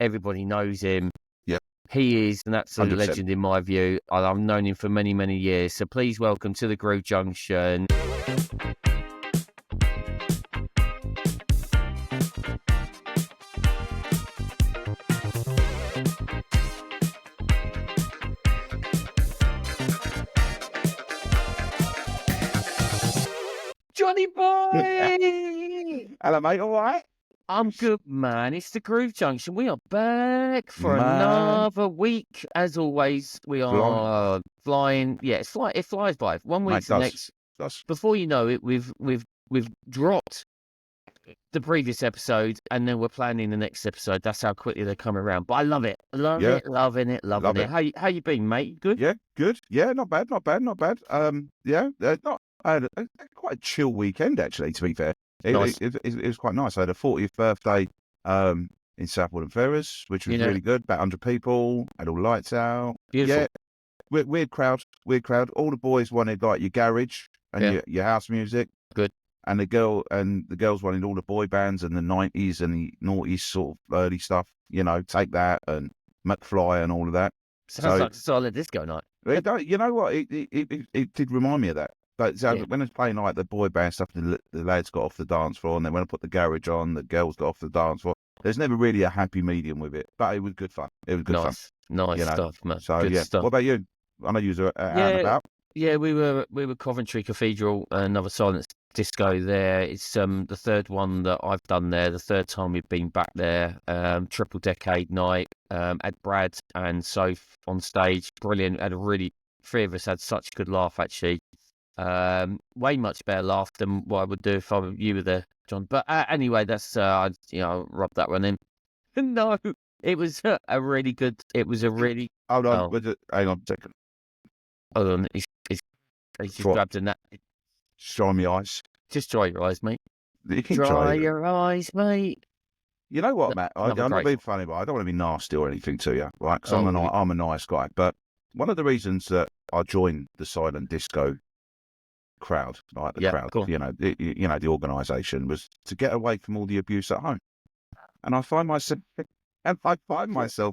Everybody knows him. Yep. He is an absolute 100%. legend in my view. I've known him for many, many years. So please welcome to the Groove Junction. Johnny boy! Hello, mate. All right? I'm good, man. It's the Groove Junction. We are back for another week. As always, we are flying. Yeah, it flies by. 1 week to the next. Before you know it, we've dropped the previous episode, and then we're planning the next episode. That's how quickly they come around. But I love it. Loving it. How you been, mate? Good? Yeah, good. Yeah, not bad. Yeah, I had quite a chill weekend, actually, to be fair. It was quite nice. I had a 40th birthday in Southwold and Ferrers, which was really good. About 100 people, had all lights out. Beautiful. Yeah, weird crowd. All the boys wanted like your garage and your house music. Good. And the girls wanted all the boy bands and the 90s and the noughties sort of early stuff. Take That and McFly and all of that. Sounds like a solid disco night. You know what? It did remind me of that. But when it's playing like the boy band stuff, the lads got off the dance floor, and then when I put the garage on, the girls got off the dance floor. There's never really a happy medium with it, but it was good fun. It was good fun. Nice stuff, man. So good stuff. What about you? I know you were out and about. Yeah, we were Coventry Cathedral, another silent disco there. It's the third one that I've done there. The third time we've been back there. Triple decade night. Had Brad and Soph on stage. Brilliant. Three of us had such a good laugh actually. Way much better laugh than what I would do if you were there, John. But anyway, that's rub that one in. No, it was a really good. It was a really. Hold on, hang on a second. Hold on, he's just grabbed a nap. Just dry my eyes. Just dry your eyes, mate. Dry your eyes, mate. You know what, Matt? I'm not being funny, but I don't want to be nasty or anything to you, right? Because I'm a nice guy. But one of the reasons that I joined the silent disco crowd, like the crowd, cool. The organisation, was to get away from all the abuse at home. And I find myself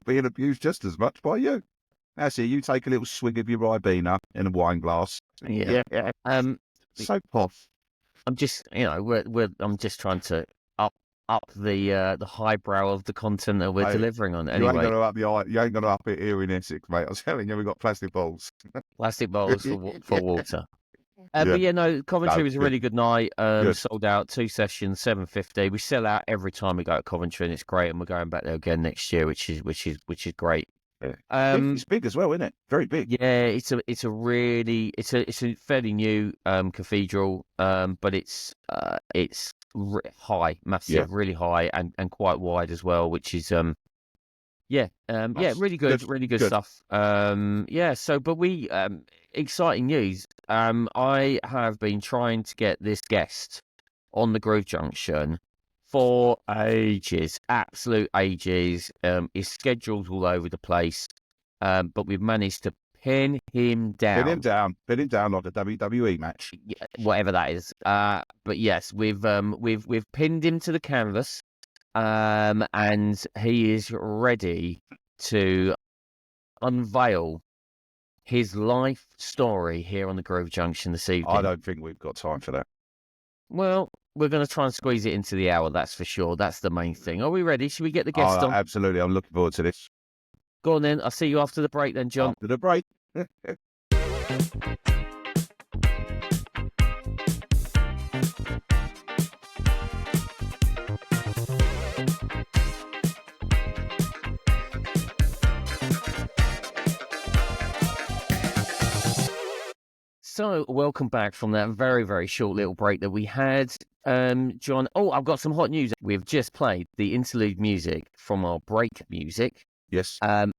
being abused just as much by you. Now, see, you take a little swig of your Ribena in a wine glass. Yeah. So posh. I'm just, I'm just trying to up the highbrow of the content that we're delivering on. Anyway, you ain't gonna up it here in Essex, mate. I'm telling you, we've got plastic bowls. Plastic bowls for water. But Coventry was a really good night. Sold out 2 sessions, 750. We sell out every time we go to Coventry, and it's great. And we're going back there again next year, which is great. Yeah. It's big as well, isn't it? Very big. Yeah, it's a fairly new cathedral, but it's high, massive, really high, and quite wide as well, which is really good stuff. But we exciting news. I have been trying to get this guest on the Groove Junction for ages, absolute ages. His schedule's all over the place, but we've managed to pin him down. Pin him down like a WWE match. Yeah, whatever that is. But yes, we've pinned him to the canvas, and he is ready to unveil his life story here on the Groove Junction this evening. I don't think we've got time for that. Well, we're going to try and squeeze it into the hour, that's for sure. That's the main thing. Are we ready? Should we get the guest on? Absolutely. I'm looking forward to this. Go on then. I'll see you after the break then, John. After the break. So, welcome back from that very, very short little break that we had. John, I've got some hot news. We've just played the interlude music from our break music. Yes. And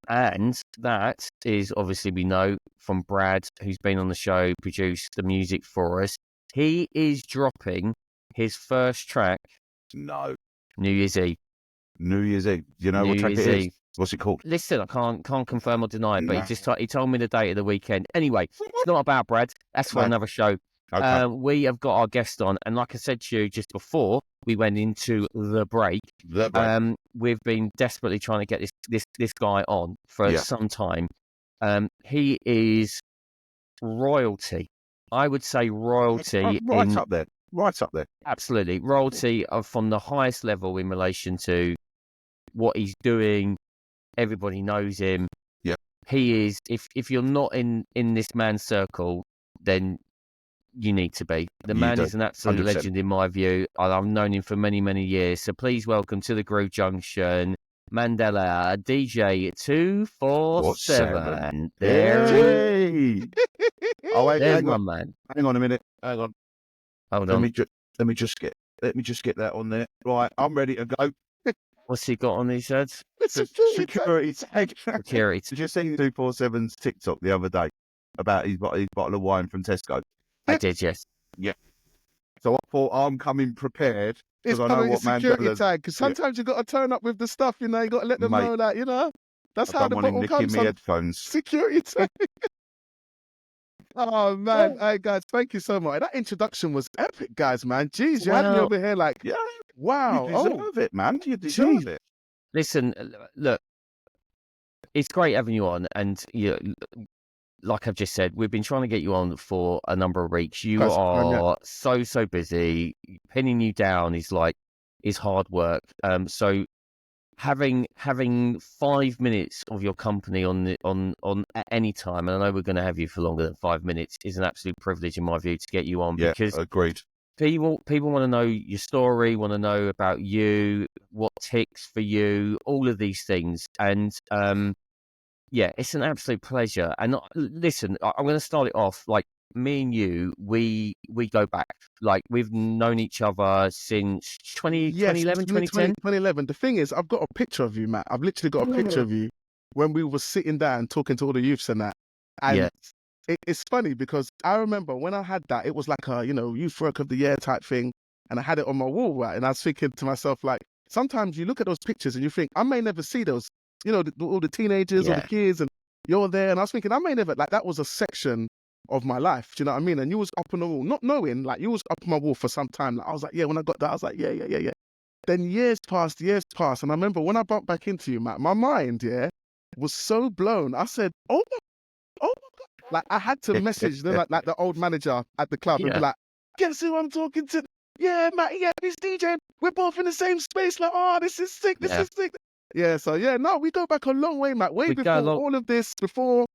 that is, obviously, we know from Brad, who's been on the show, produced the music for us. He is dropping his first track. No. New Year's Eve. New Year's Eve. Do you know what track it is? What's it called? Listen, I can't confirm or deny it, but he told me the date of the weekend. Anyway, it's not about Brad. That's for another show. Okay. We have got our guest on, and like I said to you just before we went into the break, we've been desperately trying to get this guy on for some time. He is royalty. I would say royalty. Right up there. Right up there. Absolutely. Royalty from the highest level in relation to what he's doing. Everybody knows him. Yeah. He is, if you're not in this man's circle, then you need to be. The man is an absolute 100%. legend in my view. I've known him for many, many years. So please welcome to the Groove Junction, Mandla, DJ 247. There he is. Oh, wait, there's my man. Hang on a minute. Hang on. Hold on. Let me just get that on there. Right, I'm ready to go. What's he got on his head? Security tag. Security. Did you see 247's TikTok the other day about his bottle of wine from Tesco? I did, yes. Yeah. So I thought I'm coming prepared. It's I know coming what security tag, because sometimes you got to turn up with the stuff, you know, you got to let them know that, you know. That's how the bottle comes on. Headphones. Security tag. Oh, man. Hey, guys, thank you so much. That introduction was epic, guys, man. Jeez, you had me over here like, wow. You deserve it, man. You deserve it. Listen, look, it's great having you on, and like I've just said, we've been trying to get you on for a number of weeks. You are so busy. Pinning you down is hard work. So having 5 minutes of your company on at any time, and I know we're going to have you for longer than 5 minutes, is an absolute privilege in my view to get you on. Yeah, because agreed. People want to know your story, want to know about you, what ticks for you, all of these things, and yeah, it's an absolute pleasure. And listen, I'm going to start it off like me and you. We go back. Like we've known each other since 2011, 2010. 2011. The thing is, I've got a picture of you, Matt. I've literally got a picture of you when we were sitting down talking to all the youths and that. And it's funny because I remember when I had that, it was like a, youth work of the year type thing. And I had it on my wall, right? And I was thinking to myself, like, sometimes you look at those pictures and you think, I may never see those. All the teenagers, all the kids, and you're there. And I was thinking, I may never, like, that was a section of my life. Do you know what I mean? And you was up on the wall, not knowing, like, you was up on my wall for some time. Like, I was like, yeah, when I got that, I was like, yeah. Then years passed. And I remember when I bumped back into you, Matt, my mind, was so blown. I said, oh my God. Like, I had to message them, like the old manager at the club and be like, guess who I'm talking to? Yeah, Matt, he's DJing. We're both in the same space. Like, oh, this is sick. This is sick. Yeah, so we go back a long way, Matt. Way before all of this, before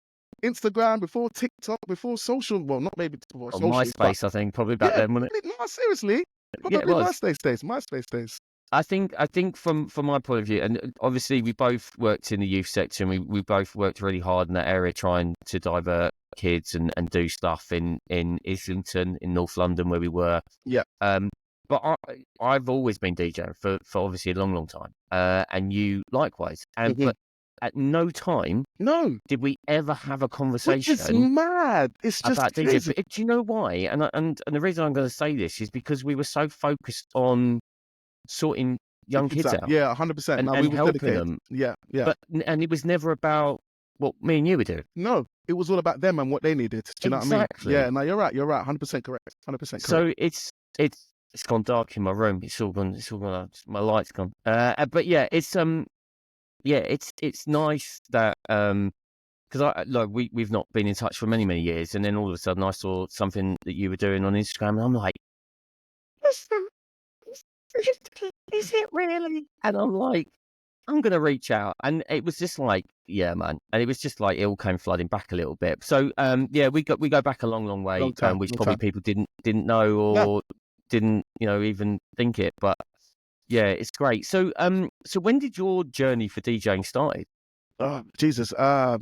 Instagram, before TikTok, before social. Well, not maybe before social. MySpace, I think, probably back then, wasn't it? No, seriously. Probably MySpace days. I think from my point of view, and obviously we both worked in the youth sector, and we both worked really hard in that area trying to divert kids and do stuff in Islington, in North London, where we were. Yeah. But I've always been DJing for obviously a long time, and you likewise. But at no time, did we ever have a conversation. Which is mad. It's just about crazy. DJ. Do you know why? And the reason I'm going to say this is because we were so focused on sorting young kids out. Yeah, 100%. And we were helping dedicated. them. Yeah. And it was never about what me and you were doing. No, it was all about them and what they needed. Do you know what I mean? Yeah, no, you're right. 100% correct. 100% correct. So it's gone dark in my room. It's all gone. My light's gone. But yeah, it's nice that because we've not been in touch for many years, and then all of a sudden I saw something that you were doing on Instagram, and I'm like, is it really? And I'm like, I'm gonna reach out, and it was just like, yeah, man, and it was just like it all came flooding back a little bit. So we go back a long way, which probably people didn't know or didn't even think it, but yeah, it's great. So when did your journey for DJing started? Oh Jesus, my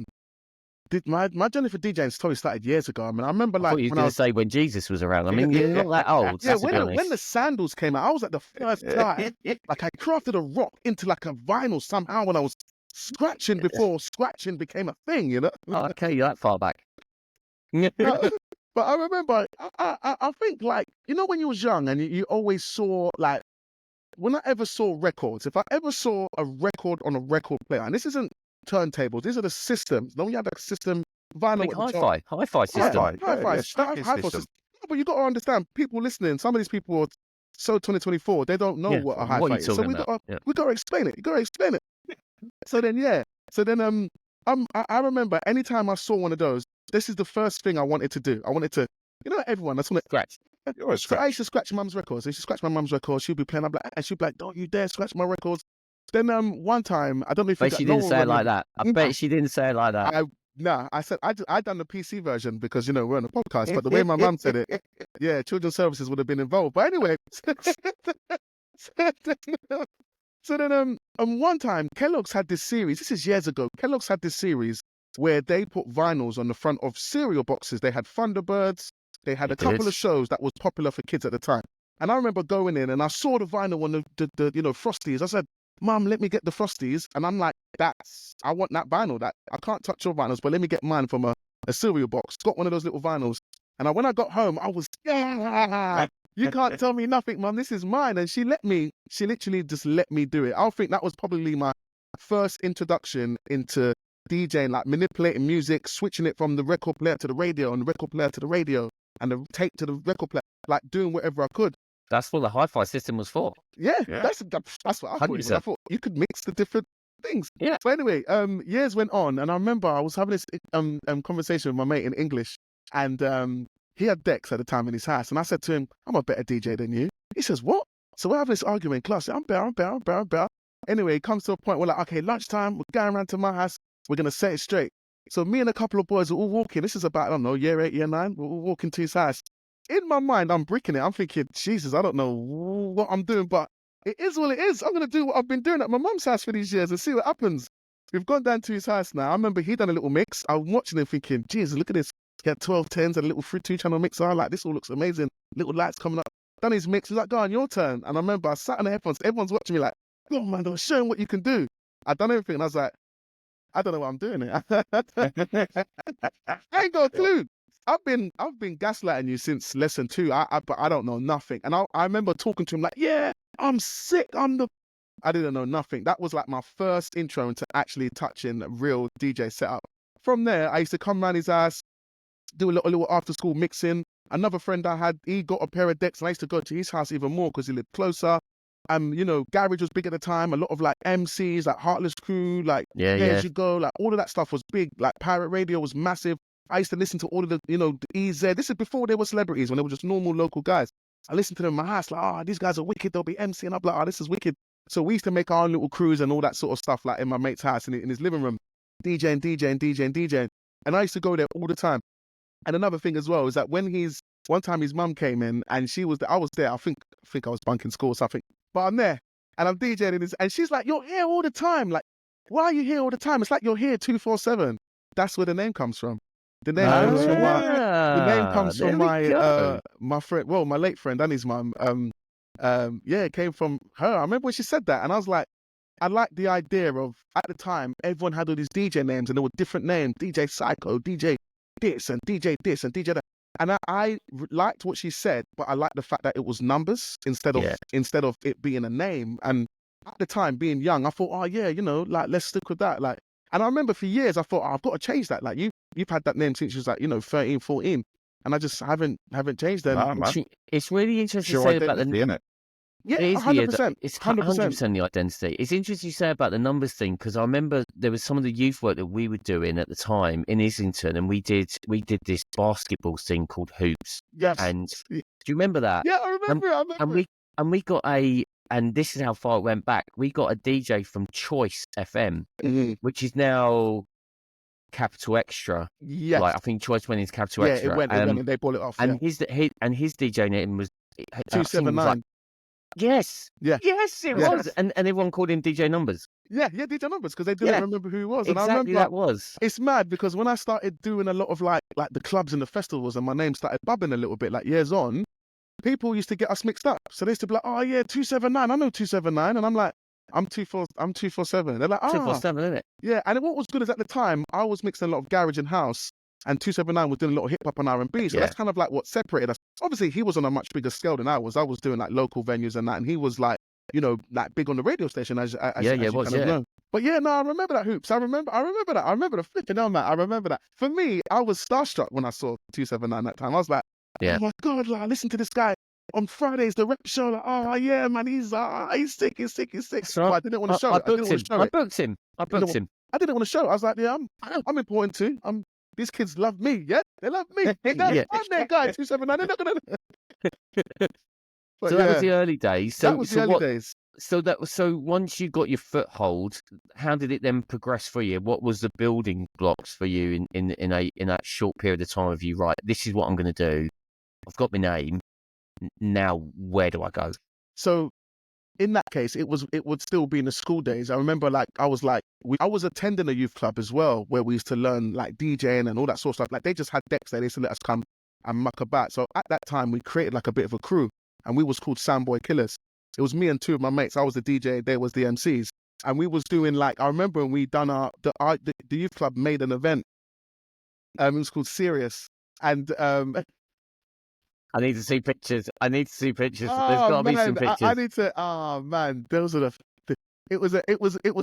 journey for DJing totally started years ago. I mean, I remember I thought you were going to say when Jesus was around. I mean, you're not that old. Yeah, when the sandals came out, I was like the first time. Like I crafted a rock into like a vinyl somehow when I was scratching before scratching became a thing. Oh, okay, you're that far back. But I remember, I think like when you was young and you always saw like. When I ever saw records, if I ever saw a record on a record player, and this isn't turntables, these are the systems. Don't you have a system? Vinyl hi-fi system. Hi-fi system. but you got to understand, people listening, some of these people are so 2024, they don't know what a hi-fi is. So we got to explain it. You got to explain it. So then, I remember anytime I saw one of those, this is the first thing I wanted to do. I wanted to, everyone, that's what scratch. So I used to scratch mum's records. I used to scratch my mum's records. She'd be playing. And she'd be like, "Don't you dare scratch my records." Then one time, I don't know if she didn't say it like that. I bet she didn't say it like that. I said I done the PC version because we're on a podcast. But the way my mum said it, yeah, children's services would have been involved. But anyway, so then one time Kellogg's had this series. This is years ago. Kellogg's had this series where they put vinyls on the front of cereal boxes. They had Thunderbirds. They had a couple of shows that was popular for kids at the time. And I remember going in and I saw the vinyl on the Frosties. I said, "Mum, let me get the Frosties." And I'm like, I want that vinyl. That I can't touch your vinyls, but let me get mine from a cereal box. Got one of those little vinyls. And when I got home, I was, you can't tell me nothing, Mum. This is mine. And she literally just let me do it. I think that was probably my first introduction into DJing, like manipulating music, switching it from the record player to the radio and the record player to the radio. And the tape to the record player, like doing whatever I could. That's what the hi-fi system was for. Yeah. That's what I thought. I thought you could mix the different things. Yeah. So anyway, years went on, and I remember I was having this conversation with my mate in English, and he had decks at the time in his house, and I said to him, "I'm a better DJ than you." He says, "What?" So we're having this argument in class. I'm better. Anyway, it comes to a point where okay, lunchtime, we're going around to my house, we're gonna set it straight. So me and a couple of boys are all walking. This is about, I don't know, year 8, year 9. We're all walking to his house. In my mind, I'm bricking it. I'm thinking, Jesus, I don't know what I'm doing, but it is what it is. I'm going to do what I've been doing at my mum's house for these years and see what happens. We've gone down to his house now. I remember he done a little mix. I'm watching him thinking, Jesus, look at this. He had 12 10s and a little 2-channel mixer. I'm like, this all looks amazing. Little lights coming up. Done his mix. He's like, "Go on, your turn." And I remember I sat on the headphones. Everyone's watching me like, "Go on, man, don't show him what you can do." I'd done everything. And I was like, I don't know what I'm doing here. I ain't got a clue. I've been gaslighting you since lesson 2. But I don't know nothing. And I remember talking to him like, "Yeah, I'm sick. I didn't know nothing. That was like my first intro into actually touching real DJ setup. From there, I used to come around his house, do a little after school mixing. Another friend I had, he got a pair of decks, and I used to go to his house even more because he lived closer. Garage was big at the time. A lot of like MCs, like Heartless Crew, like As You Go, like all of that stuff was big. Like Pirate Radio was massive. I used to listen to all of the, the EZ. This is before they were celebrities, when they were just normal local guys. I listened to them in my house, like, these guys are wicked. They'll be MC, and I'm like, this is wicked. So we used to make our own little crews and all that sort of stuff, like in my mate's house in his living room, DJing. And I used to go there all the time. And another thing as well is that one time his mum came in and I was there. I think I was bunking school or something. But I'm there and I'm DJing and she's like, "You're here all the time. Like, why are you here all the time? It's like you're here 247. That's where the name comes from. The name comes from my friend, my late friend and his mum. It came from her. I remember when she said that, and I was like, I like the idea of, at the time, everyone had all these DJ names and there were different names: DJ Psycho, DJ this and DJ this and DJ that. And I liked what she said, but I liked the fact that it was numbers instead of it being a name. And at the time, being young, I thought, let's stick with that. Like, and I remember for years, I thought, I've got to change that. Like, you've had that name since you was like, 13, 14, and I just haven't changed them. Nah, it's really interesting to say about the innit? Yeah, 100%. It's 100% the identity. It's interesting you say about the numbers thing, because I remember there was some of the youth work that we were doing at the time in Islington, and we did this basketball thing called Hoops. Yes. And do you remember that? Yeah, I remember. And we got and this is how far it went back. We got a DJ from Choice FM, which is now Capital Extra. Yes. Like, I think Choice went into Capital Extra. Yeah, it went, and they bought it off. And his DJ name was 279. Yes. Yeah. Yes, it was. And everyone called him DJ Numbers. Yeah, DJ Numbers, because they didn't remember who he was. And exactly, I remember that was. It's mad, because when I started doing a lot of like the clubs and the festivals, and my name started bubbling a little bit, like years on, people used to get us mixed up. So they used to be like, "Oh yeah, 279. I know 279," and I'm like, I'm 247. They're like, 247, isn't it? Yeah, and what was good is at the time I was mixing a lot of garage and house, and 279 was doing a lot of hip hop and R&B. So that's kind of like what separated us. Obviously, he was on a much bigger scale than I was. I was doing like local venues and that, and he was like, like big on the radio station as you kind of know. But yeah, no, I remember that Hoops. I remember that. I remember the flipping hell, man. I remember that. For me, I was starstruck when I saw 279 that time. I was like, Yeah. Oh my God, like, listen to this guy. On Fridays, the rep show, like, oh yeah, man, he's sick, he's sick, he's sick. So But I didn't want to show it. I didn't want to show I it. booked him. I didn't want to show it. I was like, yeah, I'm important too. These kids love me, yeah? They love me. I'm their guy, 279. They're not gonna. So that was the early days. So that was the early days. So once you got your foothold, how did it then progress for you? What was the building blocks for you in that short period of time of you, right, this is what I'm going to do. I've got my name. Now where do I go? So in that case, it would still be in the school days. I remember I was attending a youth club as well, where we used to learn like DJing and all that sort of stuff. Like they just had decks there. They used to let us come and muck about. So at that time, we created like a bit of a crew, and we was called Soundboy Killers. It was me and two of my mates. I was the DJ, they was the MCs. And we was doing like, I remember when we done the youth club made an event. It was called Serious. And I need to see pictures. There's got to be some pictures. I need to, oh man, those are it was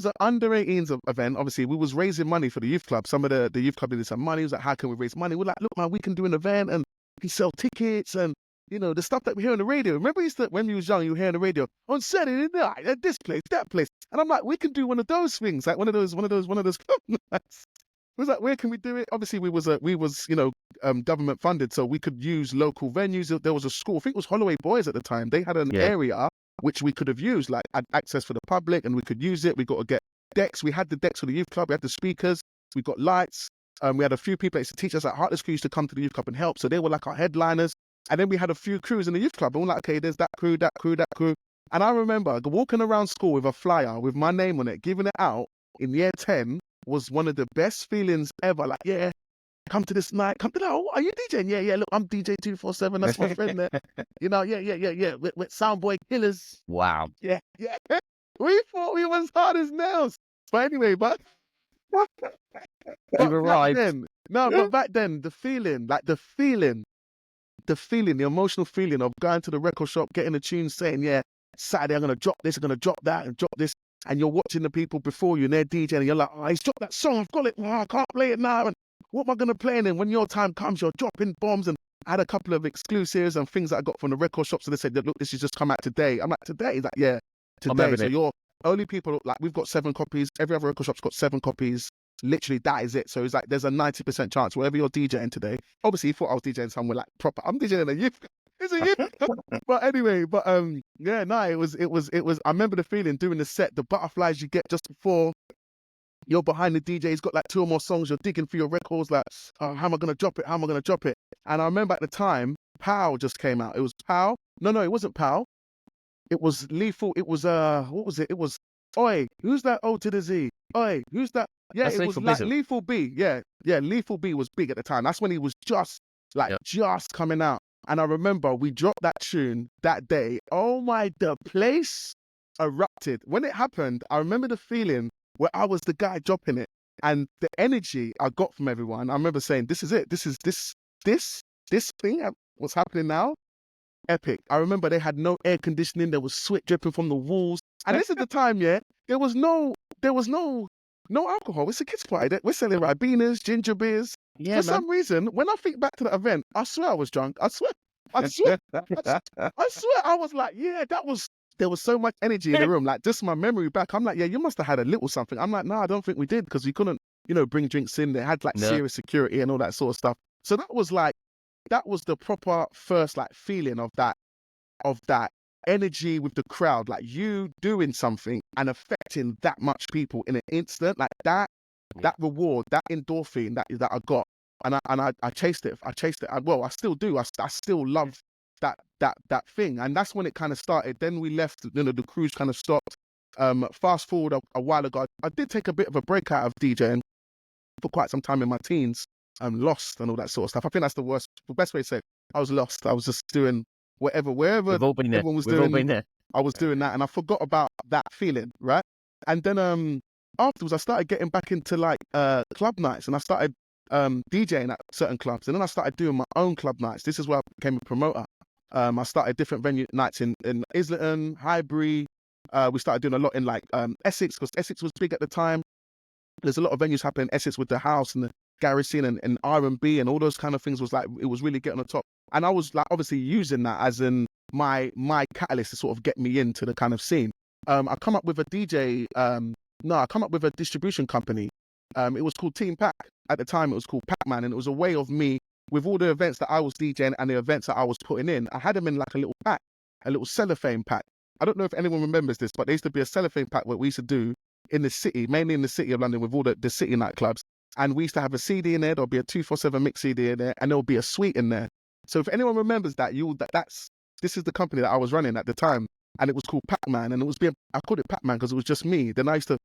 an under 18s event. Obviously, we was raising money for the youth club. Some of the youth club needed some money. It was like, how can we raise money? We're like, look man, we can do an event and we can sell tickets and, you know, the stuff that we hear on the radio. Remember when you was young, you were hearing the radio on Saturday night at this place, that place. And I'm like, we can do one of those things, like one of those club nights. It was like, where can we do it? Obviously, we was government funded, so we could use local venues. There was a school, I think it was Holloway Boys at the time. They had an area which we could have used, like had access for the public, and we could use it. We got to get decks. We had the decks for the youth club. We had the speakers. We got lights. We had a few people that used to teach us. Like Heartless Crew used to come to the youth club and help, so they were like our headliners. And then we had a few crews in the youth club, and we're like, okay, there's that crew, that crew, that crew. And I remember walking around school with a flyer with my name on it, giving it out in year 10 was one of the best feelings ever. Like, yeah, come to this night, come to that. Oh, are you DJing? Yeah, look, I'm DJ 247. That's my friend there. You know, yeah. With Soundboy Killers. Wow. Yeah. We thought we was hard as nails. But anyway, but you arrived. But back then, the emotional feeling of going to the record shop, getting a tune, saying, yeah, Saturday I'm going to drop this, I'm going to drop that, and drop this. And you're watching the people before you and they're DJing, and you're like, oh, he's dropped that song, I've got it, oh, I can't play it now. And what am I going to play? And then when your time comes, you're dropping bombs. And I had a couple of exclusives and things that I got from the record shop. So they said, look, this has just come out today. I'm like, today? He's like, yeah, today. So you're only people, like, we've got 7 copies. Every other record shop's got 7 copies. Literally, that is it. So it's like, there's a 90% chance wherever you're DJing today. Obviously, you thought I was DJing somewhere like proper. I'm DJing in a youth. It's a youth. But anyway, it was, I remember the feeling doing the set, the butterflies you get just before you're behind the DJ. He's got like 2 or more songs. You're digging for your records. Like, oh, how am I going to drop it? How am I going to drop it? And I remember at the time, Pow just came out. It was Pow. No, it wasn't Pow. It was Lethal. It was, what was it? It was, Oi, who's that O to the Z? Oi, who's that? Yeah, it was like Lethal B. Yeah, Lethal B was big at the time. That's when he was just coming out. And I remember we dropped that tune that day. Oh my, the place erupted. When it happened, I remember the feeling where I was the guy dropping it and the energy I got from everyone. I remember saying, this is it. This is this thing, what's happening now. Epic. I remember they had no air conditioning. There was sweat dripping from the walls. And this is the time, there was no alcohol. It's a kids' party. We're selling Ribenas, ginger beers. Yeah, for some reason, when I think back to the event, I swear I was drunk. I swear. I swear. I was like, yeah, there was so much energy in the room. Like, just my memory back. I'm like, yeah, you must have had a little something. I'm like, no, I don't think we did, because we couldn't, bring drinks in. They had like serious security and all that sort of stuff. So that was the proper first like feeling of that energy with the crowd, like you doing something and affecting that much people in an instant, like that reward, that endorphin that I got, and I chased it. I still do. I still love that thing, and that's when it kind of started. Then we left. The cruise kind of stopped. Fast forward a while ago, I did take a bit of a break out of DJing for quite some time in my teens. I'm lost and all that sort of stuff. I think that's the best way to say it. I was lost. I was just doing wherever We've all been there. Everyone was We've doing. All been there. I was doing that, and I forgot about that feeling, right? And then afterwards, I started getting back into like club nights, and I started DJing at certain clubs, and then I started doing my own club nights. This is where I became a promoter. I started different venue nights in Islington, Highbury. We started doing a lot in like Essex, because Essex was big at the time. There's a lot of venues happening in Essex with the house and the garage scene and R&B and all those kind of things. It was really getting on the top. And I was like obviously using that as in my catalyst to sort of get me into the kind of scene. I come up with a I come up with a distribution company. It was called Team Pack. At the time, it was called Pac-Man, and it was a way of me, with all the events that I was DJing and the events that I was putting in, I had them in like a little pack, a little cellophane pack. I don't know if anyone remembers this, but there used to be a cellophane pack what we used to do in the city, mainly in the city of London with all the city nightclubs. And we used to have a CD in there, there'll be a 247 mix CD in there, and there'll be a suite in there. So if anyone remembers that, this is the company that I was running at the time, and it was called Pac-Man, and I called it Pac-Man because it was just me. Then I used to,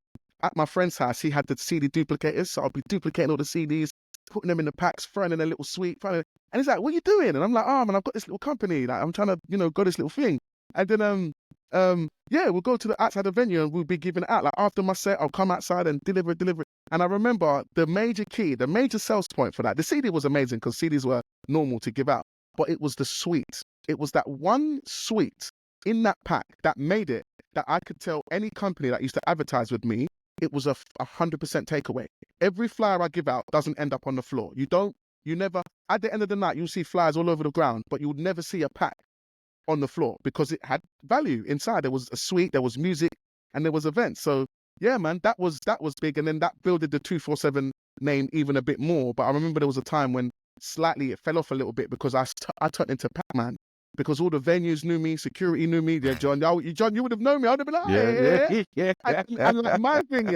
at my friend's house, he had the CD duplicators, so I'd be duplicating all the CDs, putting them in the packs, throwing in a little suite, and he's like, "What are you doing?" And I'm like, "Oh man, I've got this little company, like I'm trying to, go this little thing." And then we'll go to the outside the venue and we'll be giving it out. Like after my set, I'll come outside and deliver it. And I remember the major sales point for that. The CD was amazing because CDs were normal to give out, but it was the suite. It was that one suite in that pack that made it that I could tell any company that used to advertise with me, it was 100% takeaway. Every flyer I give out doesn't end up on the floor. You never, at the end of the night, you'll see flyers all over the ground, but you would never see a pack on the floor because it had value inside. There was a suite, there was music, and there was events. So yeah, man, that was big. And then that builded the 247 name even a bit more. But I remember there was a time when slightly it fell off a little bit because I turned into Pac-Man because all the venues knew me, security knew me. Yeah, John, you would have known me. I would have been like, yeah. And like my thing,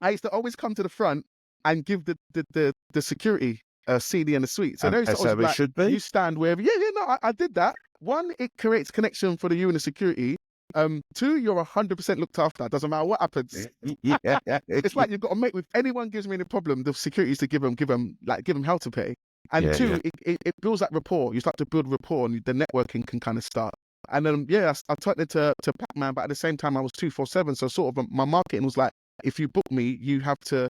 I used to always come to the front and give the security CD and the suite. So there used to always be like, should be. You stand wherever. I did that. One, it creates connection for you and the security. Two, you're 100% looked after. It doesn't matter what happens. It's like you've got to make with anyone gives me any problem, the security is to give them hell to pay. And two, it builds that rapport. You start to build rapport and the networking can kind of start. And then, I turned it to Pac-Man, but at the same time I was 247. So sort of my marketing was like, if you book me, you have to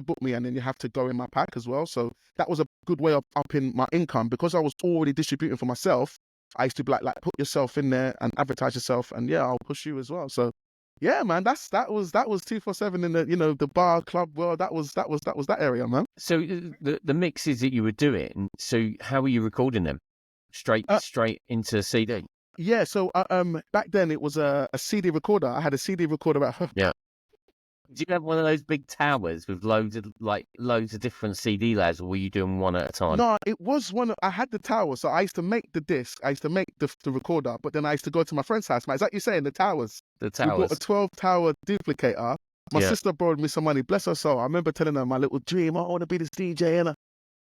book me and then you have to go in my pack as well. So that was a good way of upping my income because I was already distributing for myself. I used to be like put yourself in there and advertise yourself, and I'll push you as well. So, yeah, man, that was 247 in the the bar club world. That was that area, man. So the mixes that you were doing, so how were you recording them? Straight into CD. Yeah, so back then it was a CD recorder. I had a CD recorder at home. Yeah. Do you have one of those big towers with loads of different CD layers, or were you doing one at a time? No, it was one. I had the tower, so I used to make the disc. I used to make the recorder, but then I used to go to my friend's house. Is that you saying the towers? The towers. We bought a 12-tower duplicator. My sister borrowed me some money. Bless her soul. I remember telling her my little dream. I want to be this DJ and I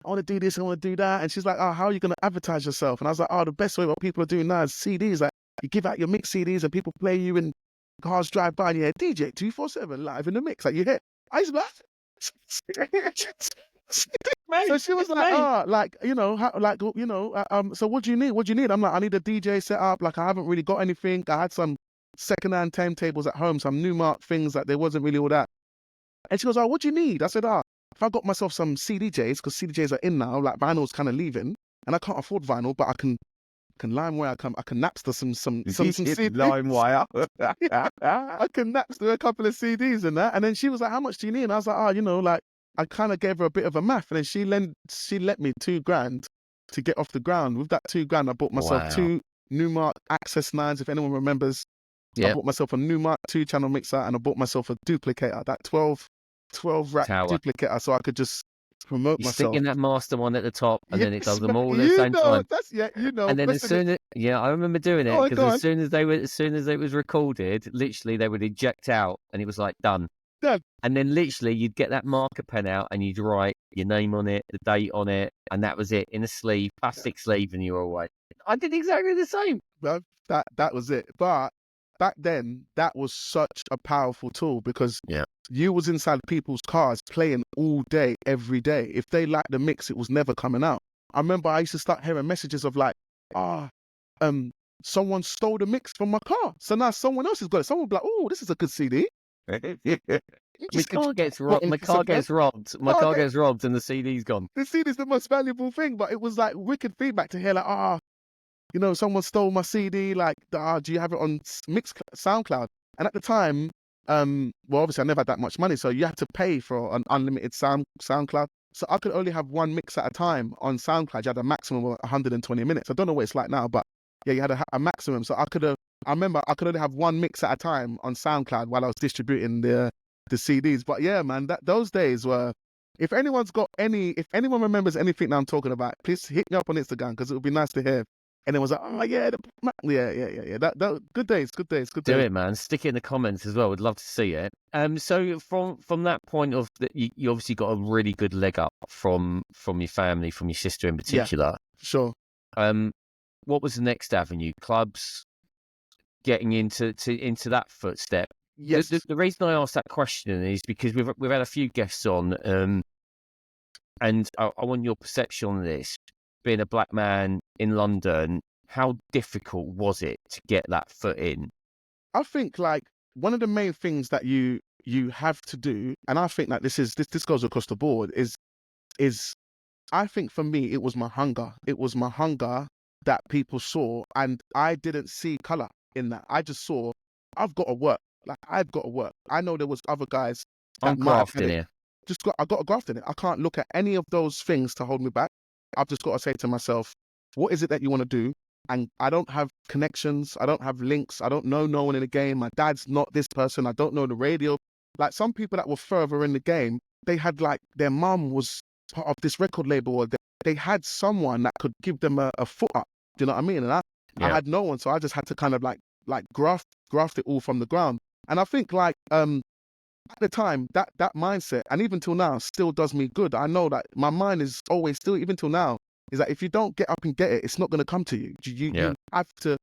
want to do this. I want to do that. And she's like, "Oh, how are you going to advertise yourself?" And I was like, "Oh, the best way what people are doing now is CDs. Like you give out your mix CDs and people play you and cars drive by and you hear DJ 247 live in the mix. Like you hear, I used to be like, so she was like, so what do you need? What do you need? I'm like, I need a DJ set up. Like I haven't really got anything. I had some secondhand timetables at home, some Newmark things that there wasn't really all that. And she goes, "Oh, what do you need?" I said, if I got myself some CDJs, because CDJs are in now, like vinyl's kind of leaving, and I can't afford vinyl, but I can LimeWire, I can Napster some CDs. LimeWire. I can Napster a couple of CDs and that. And then she was like, "How much do you need?" And I was like, I kind of gave her a bit of a math. And then she lent me $2,000 to get off the ground. With that $2,000, I bought myself 2 Newmark Access 9s, if anyone remembers. I bought myself a Newmark 2-channel mixer and I bought myself a duplicator, that 12 rack duplicator, so I could just promote myself. Sticking that master one at the top, and then it does them all at the same time. And then as soon as I remember doing it because as soon as it was recorded, literally they would eject out, and it was like done. And then literally you'd get that marker pen out and you'd write your name on it, the date on it, and that was it in a sleeve, plastic sleeve, and you were away. I did exactly the same. Well, that was it. But back then, that was such a powerful tool because you was inside people's cars playing all day, every day. If they liked the mix, it was never coming out. I remember I used to start hearing messages of like, someone stole the mix from my car. So now someone else has got it. Someone would be like, "Oh, this is a good CD." My car gets robbed. My car gets robbed, and the CD's gone. The CD's the most valuable thing, but it was like wicked feedback to hear like, someone stole my CD. Like, do you have it on SoundCloud? And at the time, well, obviously I never had that much money, so you had to pay for an unlimited SoundCloud. So I could only have one mix at a time on SoundCloud. You had a maximum of 120 minutes. I don't know what it's like now, but yeah, you had a maximum. So I remember I could only have one mix at a time on SoundCloud while I was distributing the CDs. But yeah, man, those days were. If anyone remembers anything that I'm talking about, please hit me up on Instagram, because it would be nice to hear. And it was like, oh yeah, yeah. That good days. Do it, man. Stick it in the comments as well. Would love to see it. So from that point of that, you obviously got a really good leg up from your family, from your sister in particular. Yeah, sure. What was the next avenue? Clubs, getting into that footstep. Yes. The reason I asked that question is because we've had a few guests on, and I want your perception on this. Being a black man in London, how difficult was it to get that foot in? I think like one of the main things that you have to do, and I think that this goes across the board, is I think for me it was my hunger. It was my hunger that people saw, and I didn't see color in that. I just saw I've got to work. Like, I've got to work. I know there was other guys that I'm grafting here. I got to graft in it. I can't look at any of those things to hold me back. I've just got to say to myself, what is it that you want to do? And I don't have connections. I don't have links. I don't know no one in the game. My dad's not this person. I don't know the radio. Like some people that were further in the game, they had like their mum was part of this record label, or they had someone that could give them a foot up. Do you know what I mean? And I had no one, so I just had to kind of like graft it all from the ground. And I think like at the time that mindset, and even till now, still does me good. I know that my mind is always still, even till now, is that if you don't get up and get it, it's not going to come to you. You have to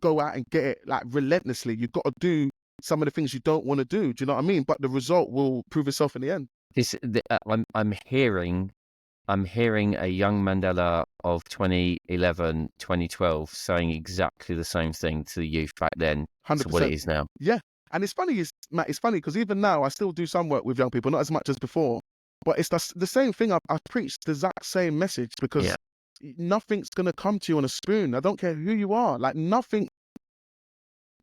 go out and get it like relentlessly. You've got to do some of the things you don't want to do. Do you know what I mean? But the result will prove itself in the end. I'm hearing a young Mandela of 2011, 2012 saying exactly the same thing to the youth back then 100%. To what it is now. Yeah. And it's funny, Matt, it's funny because even now I still do some work with young people, not as much as before, but it's the same thing. I preach the exact same message, because nothing's going to come to you on a spoon. I don't care who you are. Like nothing.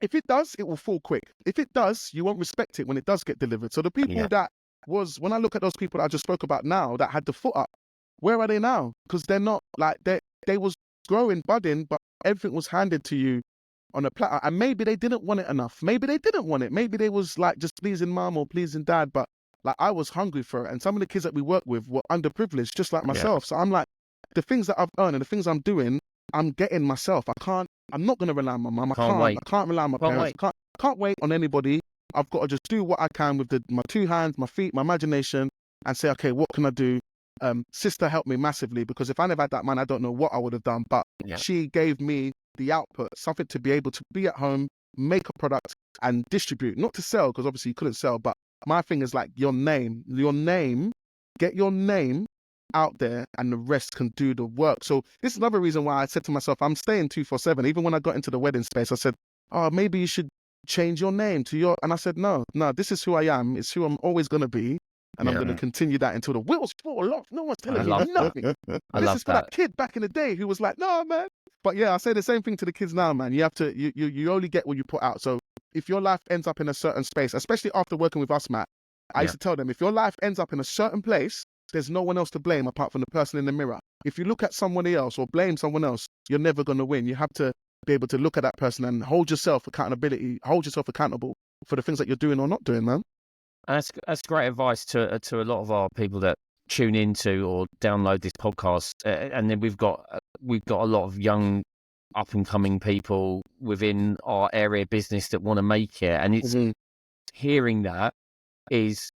If it does, it will fall quick. If it does, you won't respect it when it does get delivered. So the people that when I look at those people that I just spoke about now that had the foot up, where are they now? Because they're not like, they was growing, budding, but everything was handed to you on a platter. And maybe they didn't want it enough. Maybe they didn't want it. Maybe they was like just pleasing mum or pleasing dad. But like I was hungry for it. And some of the kids that we work with were underprivileged, just like myself. So I'm like, the things that I've earned and the things I'm doing, I'm getting myself. I'm not going to rely on my mum. I can't rely on my parents. I can't wait on anybody. I've got to just do what I can with my two hands, my feet, my imagination, and say, okay, what can I do? Sister helped me massively, because if I never had that man, I don't know what I would have done. But she gave me the output, something to be able to be at home, make a product and distribute, not to sell, because obviously you couldn't sell. But my thing is like your name, get your name out there, and the rest can do the work. So this is another reason why I said to myself, I'm staying 247. Even when I got into the wedding space, I said, oh, maybe you should change your name to your, and I said, no, this is who I am. It's who I'm always going to be. And I'm going to continue that until the wheels fall off. No one's telling me nothing. This is for that kid back in the day who was like, no, man. But yeah, I say the same thing to the kids now, man. You have to, you only get what you put out. So if your life ends up in a certain space, especially after working with us, Matt, I used to tell them, if your life ends up in a certain place, there's no one else to blame apart from the person in the mirror. If you look at somebody else or blame someone else, you're never going to win. You have to be able to look at that person and hold yourself accountable for the things that you're doing or not doing, man. That's great advice to a lot of our people that tune into or download this podcast. And then we've got a lot of young up and coming people within our area of business that want to make it. And it's hearing that is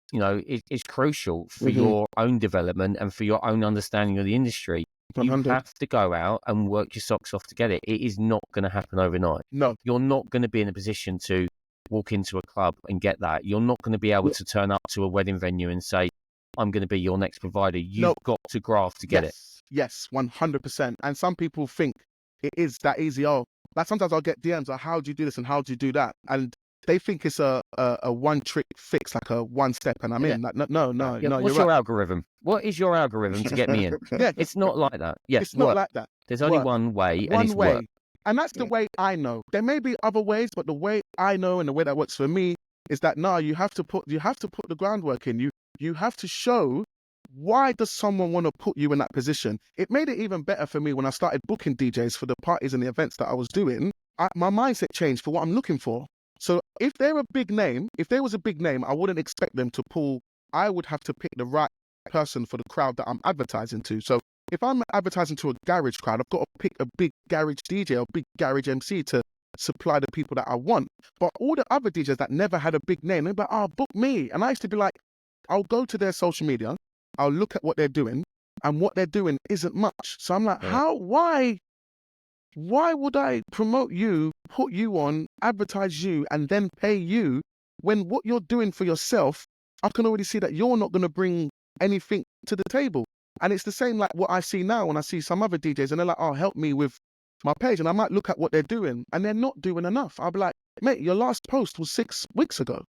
crucial for your own development and for your own understanding of the industry. 100. You have to go out and work your socks off to get it. It is not going to happen overnight. No. You're not going to be in a position to walk into a club and get that. You're not going to be able to turn up to a wedding venue and say, I'm going to be your next provider. You've got to graft to get it. Yes, 100%. And some people think it is that easy. Oh, like sometimes I'll get DMs like, how do you do this and how do you do that? And they think it's a one trick fix, like a one step, and I'm in. Like, no. What's your algorithm? What is your algorithm to get me in? It's not like that. It's not like that. There's only one way, and it's work. And that's the way I know. There may be other ways, but the way I know and the way that works for me is that you have to put the groundwork in. You have to show why does someone want to put you in that position? It made it even better for me when I started booking DJs for the parties and the events that I was doing. My mindset changed for what I'm looking for. So if they're a big name, if there was a big name, I wouldn't expect them to pull. I would have to pick the right person for the crowd that I'm advertising to. So if I'm advertising to a garage crowd, I've got to pick a big garage DJ or big garage MC to supply the people that I want. But all the other DJs that never had a big name, they're like, oh, book me. And I used to be like, I'll go to their social media, I'll look at what they're doing, and what they're doing isn't much. So I'm like, why would I promote you, put you on, advertise you, and then pay you when what you're doing for yourself, I can already see that you're not going to bring anything to the table. And it's the same like what I see now when I see some other DJs and they're like, oh, help me with my page. And I might look at what they're doing and they're not doing enough. I'll be like, mate, your last post was 6 weeks ago.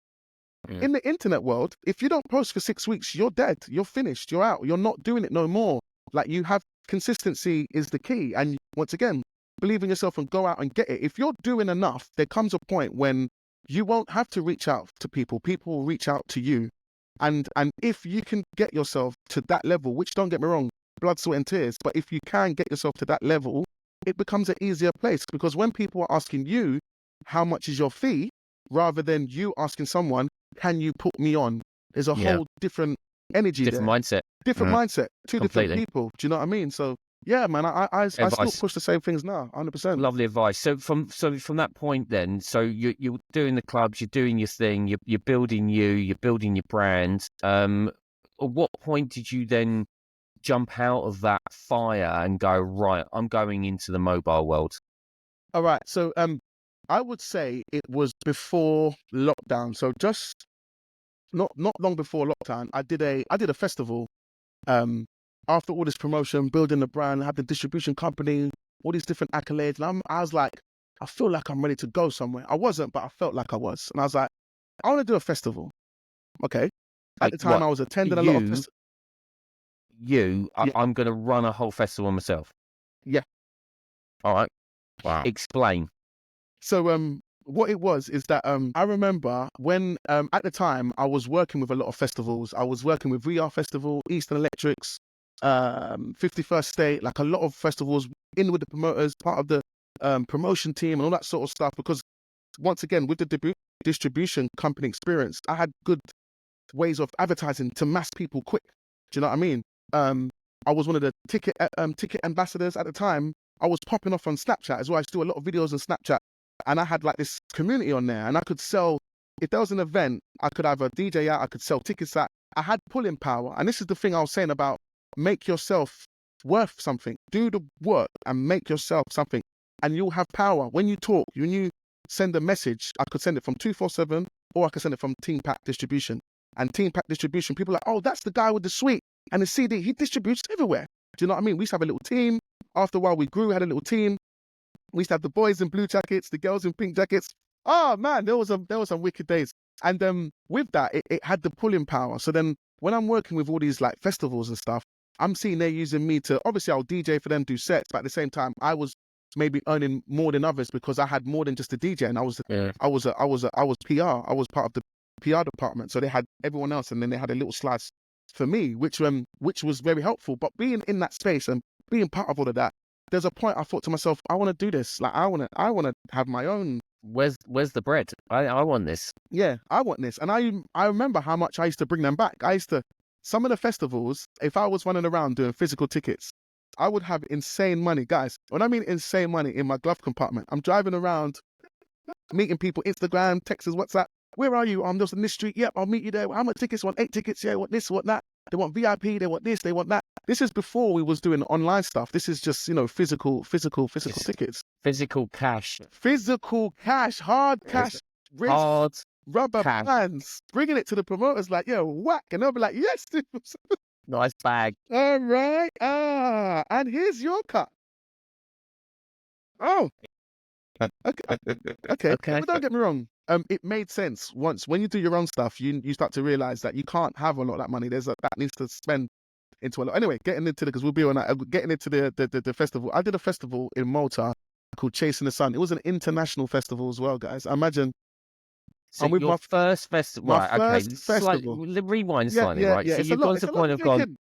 Yeah. In the internet world, if you don't post for 6 weeks, you're dead. You're finished. You're out. You're not doing it no more. Like, you have consistency is the key. And once again, believe in yourself and go out and get it. If you're doing enough, there comes a point when you won't have to reach out to people. People will reach out to you. And if you can get yourself to that level, which, don't get me wrong, blood, sweat and tears, but if you can get yourself to that level, it becomes an easier place. Because when people are asking you, how much is your fee, rather than you asking someone, can you put me on? There's a whole different energy different there. mindset. Different mindset. Two Completely. different people. Do you know what I mean? So, yeah, man, I still push the same things now, 100%. Lovely advice. So from that point then, so you're doing the clubs, you're doing your thing, you're building you're building your brand. At what point did you then jump out of that fire and go, right, I'm going into the mobile world? All right. So I would say it was before lockdown. So just not long before lockdown, I did a festival. After all this promotion, building the brand, had the distribution company, all these different accolades. And I was like, I feel like I'm ready to go somewhere. I wasn't, but I felt like I was. And I was like, I want to do a festival. Okay. At the time, I was attending a lot of festivals. I'm going to run a whole festival myself. Yeah. All right. Wow. Explain. So, what it was is that I remember when at the time I was working with a lot of festivals. I was working with VR Festival, Eastern Electrics, 51st State, like a lot of festivals, in with the promoters, part of the promotion team and all that sort of stuff. Because once again, with the distribution company experience, I had good ways of advertising to mass people quick. Do you know what I mean? I was one of the ticket ambassadors at the time. I was popping off on Snapchat as well. I used to do a lot of videos on Snapchat. And I had like this community on there, and I could sell, if there was an event, I could have a DJ out, I could sell tickets out. I had pulling power. And this is the thing I was saying about make yourself worth something. Do the work and make yourself something, and you'll have power. When you talk, when you send a message, I could send it from 247 or I could send it from Team Pack Distribution. And Team Pack Distribution, people are like, oh, that's the guy with the suite and the CD. He distributes everywhere. Do you know what I mean? We used to have a little team. After a while, we grew, had a little team. We used to have the boys in blue jackets, the girls in pink jackets. Oh man, there was some wicked days. And with that, it had the pulling power. So then when I'm working with all these like festivals and stuff, I'm seeing they're using me to, obviously I'll DJ for them, do sets, but at the same time, I was maybe earning more than others because I had more than just a DJ, and I was PR. I was part of the PR department. So they had everyone else, and then they had a little slice for me, which was very helpful. But being in that space and being part of all of that, there's a point I thought to myself, I want to do this. Like I want to have my own. Where's the bread? I want this. Yeah, I want this. And I remember how much I used to bring them back. Some of the festivals, if I was running around doing physical tickets, I would have insane money. Guys, when I mean insane money, in my glove compartment, I'm driving around, meeting people, Instagram, texts, WhatsApp. Where are you? I'm just in this street. Yep, I'll meet you there. How much tickets? Want 8 tickets? Yeah, want this, want that. They want VIP. They want this. They want that. This is before we was doing online stuff. This is just, physical tickets. Physical cash. Physical cash, hard cash, wrist, hard rubber cash. bands. Bringing it to the promoters like, yo, whack. And they'll be like, yes. Nice bag. All right. And here's your cut. Oh. Okay. But don't get me wrong. It made sense once when you do your own stuff. You start to realize that you can't have a lot of that money. That needs to spend into a lot. Anyway, because we'll be on that. Getting into the festival. I did a festival in Malta called Chasing the Sun. It was an international festival as well, guys. Imagine. So your first festival, right? Okay, festival. Rewind slightly, right? Yeah. So you've gone to the point of gone.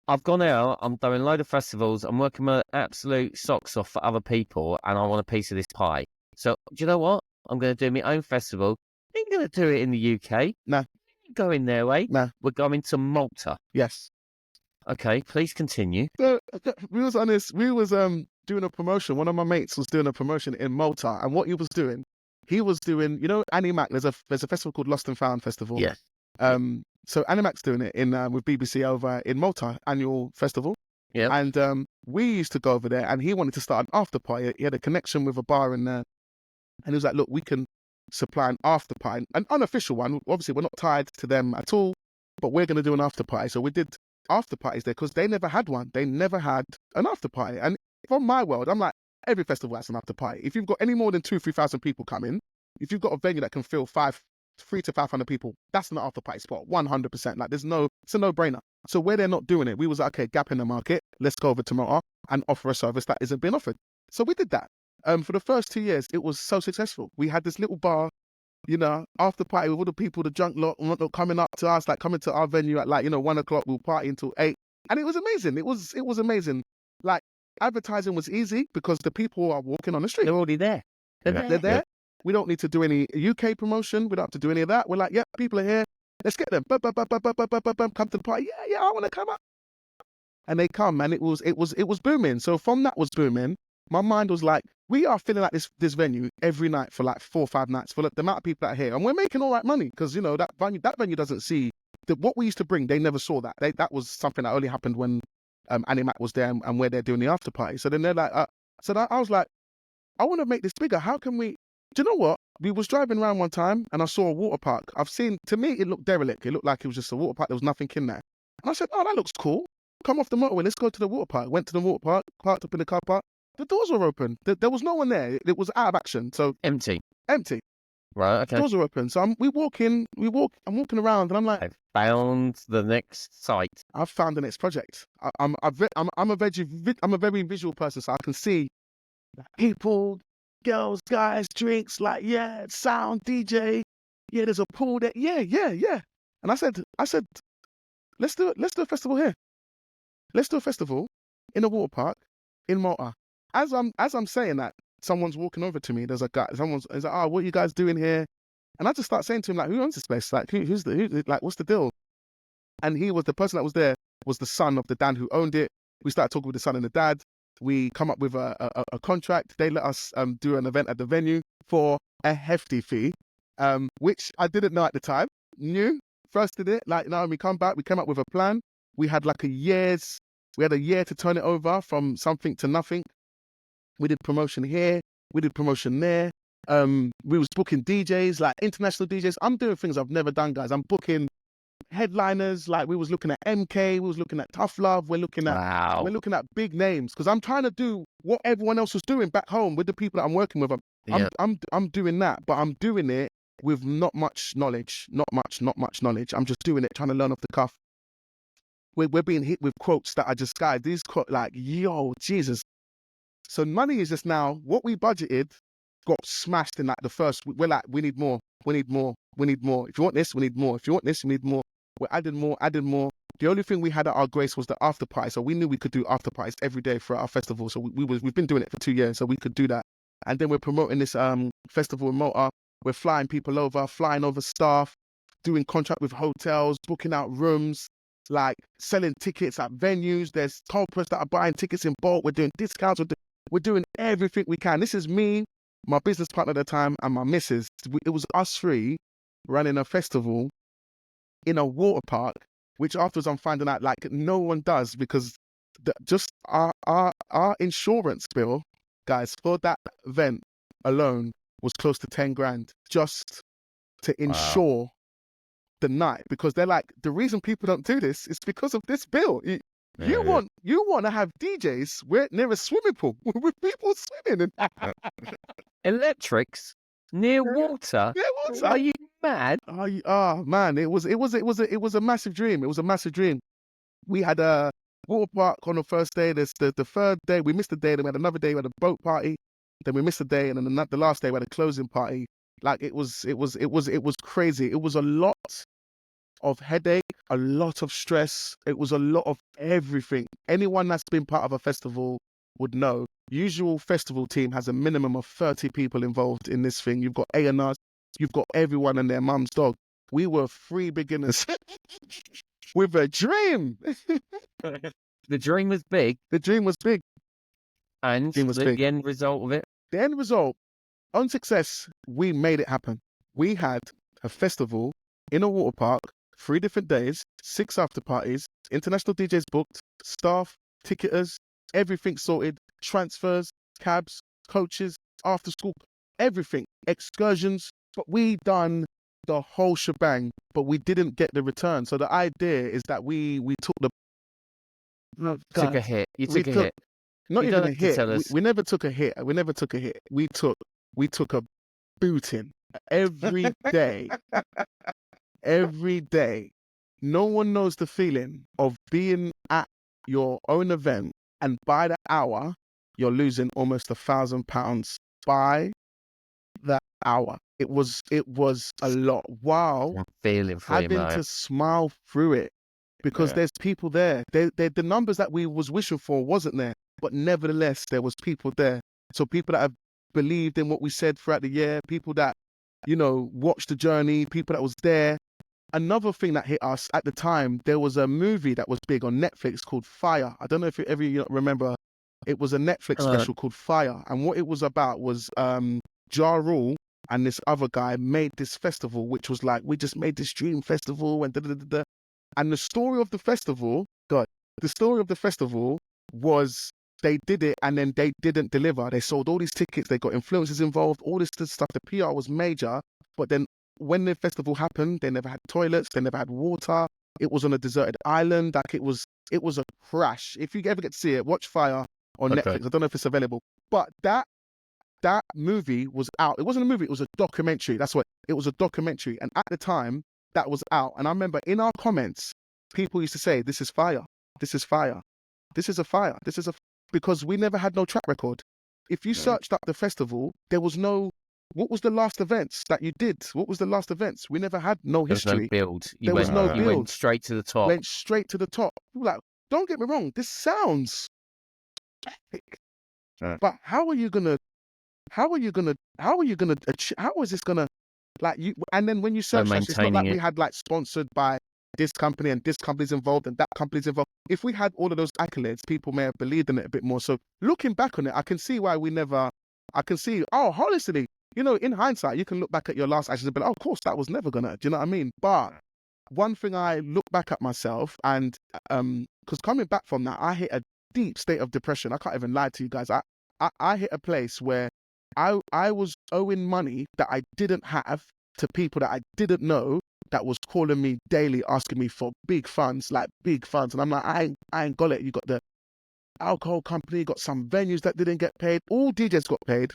I've gone out, I'm doing a load of festivals, I'm working my absolute socks off for other people, and I want a piece of this pie. So, do you know what? I'm going to do my own festival. I ain't going to do it in the UK. No. Going their way. No. We're going to Malta. Yes. Okay, please continue. So, we was doing a promotion. One of my mates was doing a promotion in Malta, and what he was doing, Annie Mac, there's a festival called Lost and Found Festival. Yes. So Animac's doing it in with BBC over in Malta, annual festival. Yeah. And we used to go over there, and he wanted to start an after party. He had a connection with a bar in there, and he was like, "Look, we can supply an after party, an unofficial one. Obviously, we're not tied to them at all, but we're going to do an after party." So we did after parties there because they never had one. They never had an after party. And from my world, I'm like, every festival has an after party. If you've got any more than 2,000-3,000 people coming, if you've got a venue that can fill 300 to 500 people, that's an after party spot, 100%. Like it's a no-brainer. So where they're not doing it, we was like, okay, gap in the market, let's go over to Malta and offer a service that isn't being offered. So we did that. For the first 2 years, it was so successful. We had this little bar, after party with all the people, the drunk lot coming up to us, like coming to our venue at 1 o'clock, we'll party until 8. And it was amazing. It was amazing. Like advertising was easy because the people are walking on the street. They're already there. They're there. We don't need to do any UK promotion. We don't have to do any of that. We're like, yeah, people are here. Let's get them. Come to the party. Yeah, I want to come up. And they come, and it was booming. So from that was booming, my mind was like, we are filling out this venue every night for like 4 or 5 nights for the amount of people that are here, and we're making all right money because that venue doesn't see what we used to bring. They never saw that. That was something that only happened when Animac was there and where they're doing the after party. So then they're like, I was like, I want to make this bigger. How can we? Do you know what? We was driving around one time and I saw a water park. To me, it looked derelict. It looked like it was just a water park. There was nothing in there. And I said, oh, that looks cool. Come off the motorway. Let's go to the water park. Went to the water park, parked up in the car park. The doors were open. There was no one there. It was out of action. So Empty. Right, okay. Doors are open. So I'm walking around and I'm like, I found the next site. I've found the next project. I'm a very visual person, so I can see people, girls, guys, drinks, sound, DJ. Yeah, there's a pool there. Yeah. And I said, let's do a festival here. Let's do a festival in a water park in Malta. As I'm saying that, someone's walking over to me. There's a guy. Someone's like, "Oh, what are you guys doing here?" And I just start saying to him, like, "Who owns this place? Like, who's what's the deal?" And he was the person that was there. Was the son of the dad who owned it. We started talking with the son and the dad. We come up with a contract. They let us do an event at the venue for a hefty fee, which I didn't know at the time. First did it. We come back. We came up with a plan. We had a year to turn it over from something to nothing. We did promotion here. We did promotion there. We was booking DJs, like international DJs. I'm doing things I've never done, guys. I'm booking headliners. Like we was looking at MK. We was looking at Tough Love. We're looking at big names because I'm trying to do what everyone else was doing back home with the people that I'm working with. I'm doing that, but I'm doing it with not much knowledge. Not much knowledge. I'm just doing it, trying to learn off the cuff. We're being hit with quotes that are just, guys, these quotes yo, Jesus. So money is just now, what we budgeted got smashed in the first, we're like, we need more. If you want this, we need more. If you want this, we need more. We're adding more. The only thing we had at our grace was the after party. So we knew we could do after parties every day for our festival. So we've been doing it for 2 years, so we could do that. And then we're promoting this festival in Malta. We're flying people over, flying over staff, doing contract with hotels, booking out rooms, selling tickets at venues. There's corporates that are buying tickets in bulk. We're doing discounts. We're doing everything we can. This is me, my business partner at the time, and my missus. It was us three running a festival in a water park, which afterwards I'm finding out no one does because just our insurance bill, guys, for that event alone was close to 10 grand just to insure the night, because they're like, the reason people don't do this is because of this bill. You want to have DJs near a swimming pool with people swimming and electrics near water. Are you mad? Oh man, it was a massive dream. It was a massive dream. We had a water park on the first day. The third day we missed a day. Then we had another day. We had a boat party. Then we missed a day, and then the last day we had a closing party. It was crazy. It was a lot of headache, a lot of stress. It was a lot of everything. Anyone that's been part of a festival would know. Usual festival team has a minimum of 30 people involved in this thing. You've got A&Rs, you've got everyone and their mum's dog. We were 3 beginners with a dream. The dream was big. The dream was big. And the end result of it? The end result, on success, we made it happen. We had a festival in a water park, 3 different days, 6 after parties, international DJs booked, staff, ticketers, everything sorted, transfers, cabs, coaches, after school, everything, excursions. But we done the whole shebang, but we didn't get the return. So the idea is that we took the... Took a hit. You took a hit. Not even a hit. We never took a hit. We never took a hit. We took a booting every day. Every day. No one knows the feeling of being at your own event and by the hour, you're losing almost £1,000 by the hour. It was a lot. Wow. I'm feeling for having you, to smile through it because there's people there. The numbers that we was wishing for wasn't there, but nevertheless, there was people there. So people that have believed in what we said throughout the year, people that, watched the journey, people that was there. Another thing that hit us at the time, there was a movie that was big on Netflix called Fire. I don't know if you ever remember. It was a Netflix special called Fire. And what it was about was Ja Rule and this other guy made this festival, which was like, we just made this dream festival and da-da-da-da. And the story of the festival, was they did it and then they didn't deliver. They sold all these tickets, they got influencers involved, all this stuff. The PR was major, but then when the festival happened, they never had toilets, they never had water. It was on a deserted island. Like it was a crash. If you ever get to see it, watch Fire on Netflix. I don't know if it's available, but that movie was out. It wasn't a movie, it was a documentary. That's what it was, a documentary. And at the time that was out, and I remember in our comments, people used to say, this is fire. This is fire. This is a fire. Because we never had no track record. If you searched up the festival, there was no, what was the last events that you did? What was the last events? We never had no history. There was no build. There was no build. You went straight to the top. Went straight to the top. People were like, don't get me wrong, this sounds epic. But how is this gonna, like, you, and then when you search, it's not like we had like sponsored by this company and this company's involved and that company's involved. If we had all of those accolades, people may have believed in it a bit more. So looking back on it, I can see why honestly, in hindsight, you can look back at your last actions and be like, oh, of course, that was never gonna, do you know what I mean? But one thing, I look back at myself and, because coming back from that, I hit a deep state of depression. I can't even lie to you guys. I hit a place where I was owing money that I didn't have to people that I didn't know, that was calling me daily, asking me for big funds. And I'm like, I ain't got it. You got the alcohol company, got some venues that didn't get paid. All DJs got paid.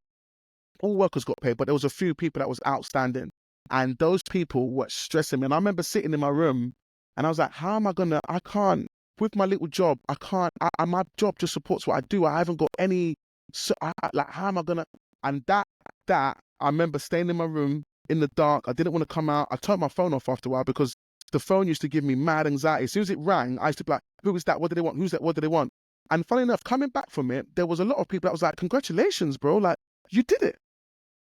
All workers got paid, but there was a few people that was outstanding. And those people were stressing me. And I remember sitting in my room and I was like, how am I I can't, with my little job, I can't, my job just supports what I do. I haven't got any, how am I gonna, and that, I remember staying in my room in the dark. I didn't want to come out. I turned my phone off after a while because the phone used to give me mad anxiety. As soon as it rang, I used to be like, who is that? What do they want? Who's that? What do they want? And funny enough, coming back from it, there was a lot of people that was like, congratulations, bro. Like, you did it.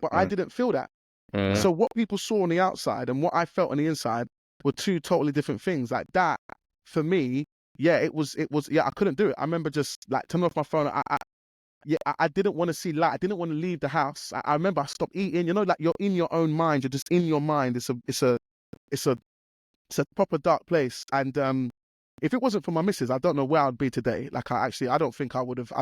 But I didn't feel that. So what people saw on the outside and what I felt on the inside were 2 totally different things. Like that, for me, it was, I couldn't do it. I remember just like turning off my phone. I didn't want to see light. I didn't want to leave the house. I remember I stopped eating. Like you're in your own mind. You're just in your mind. It's a proper dark place. And if it wasn't for my missus, I don't know where I'd be today. Like I think I would have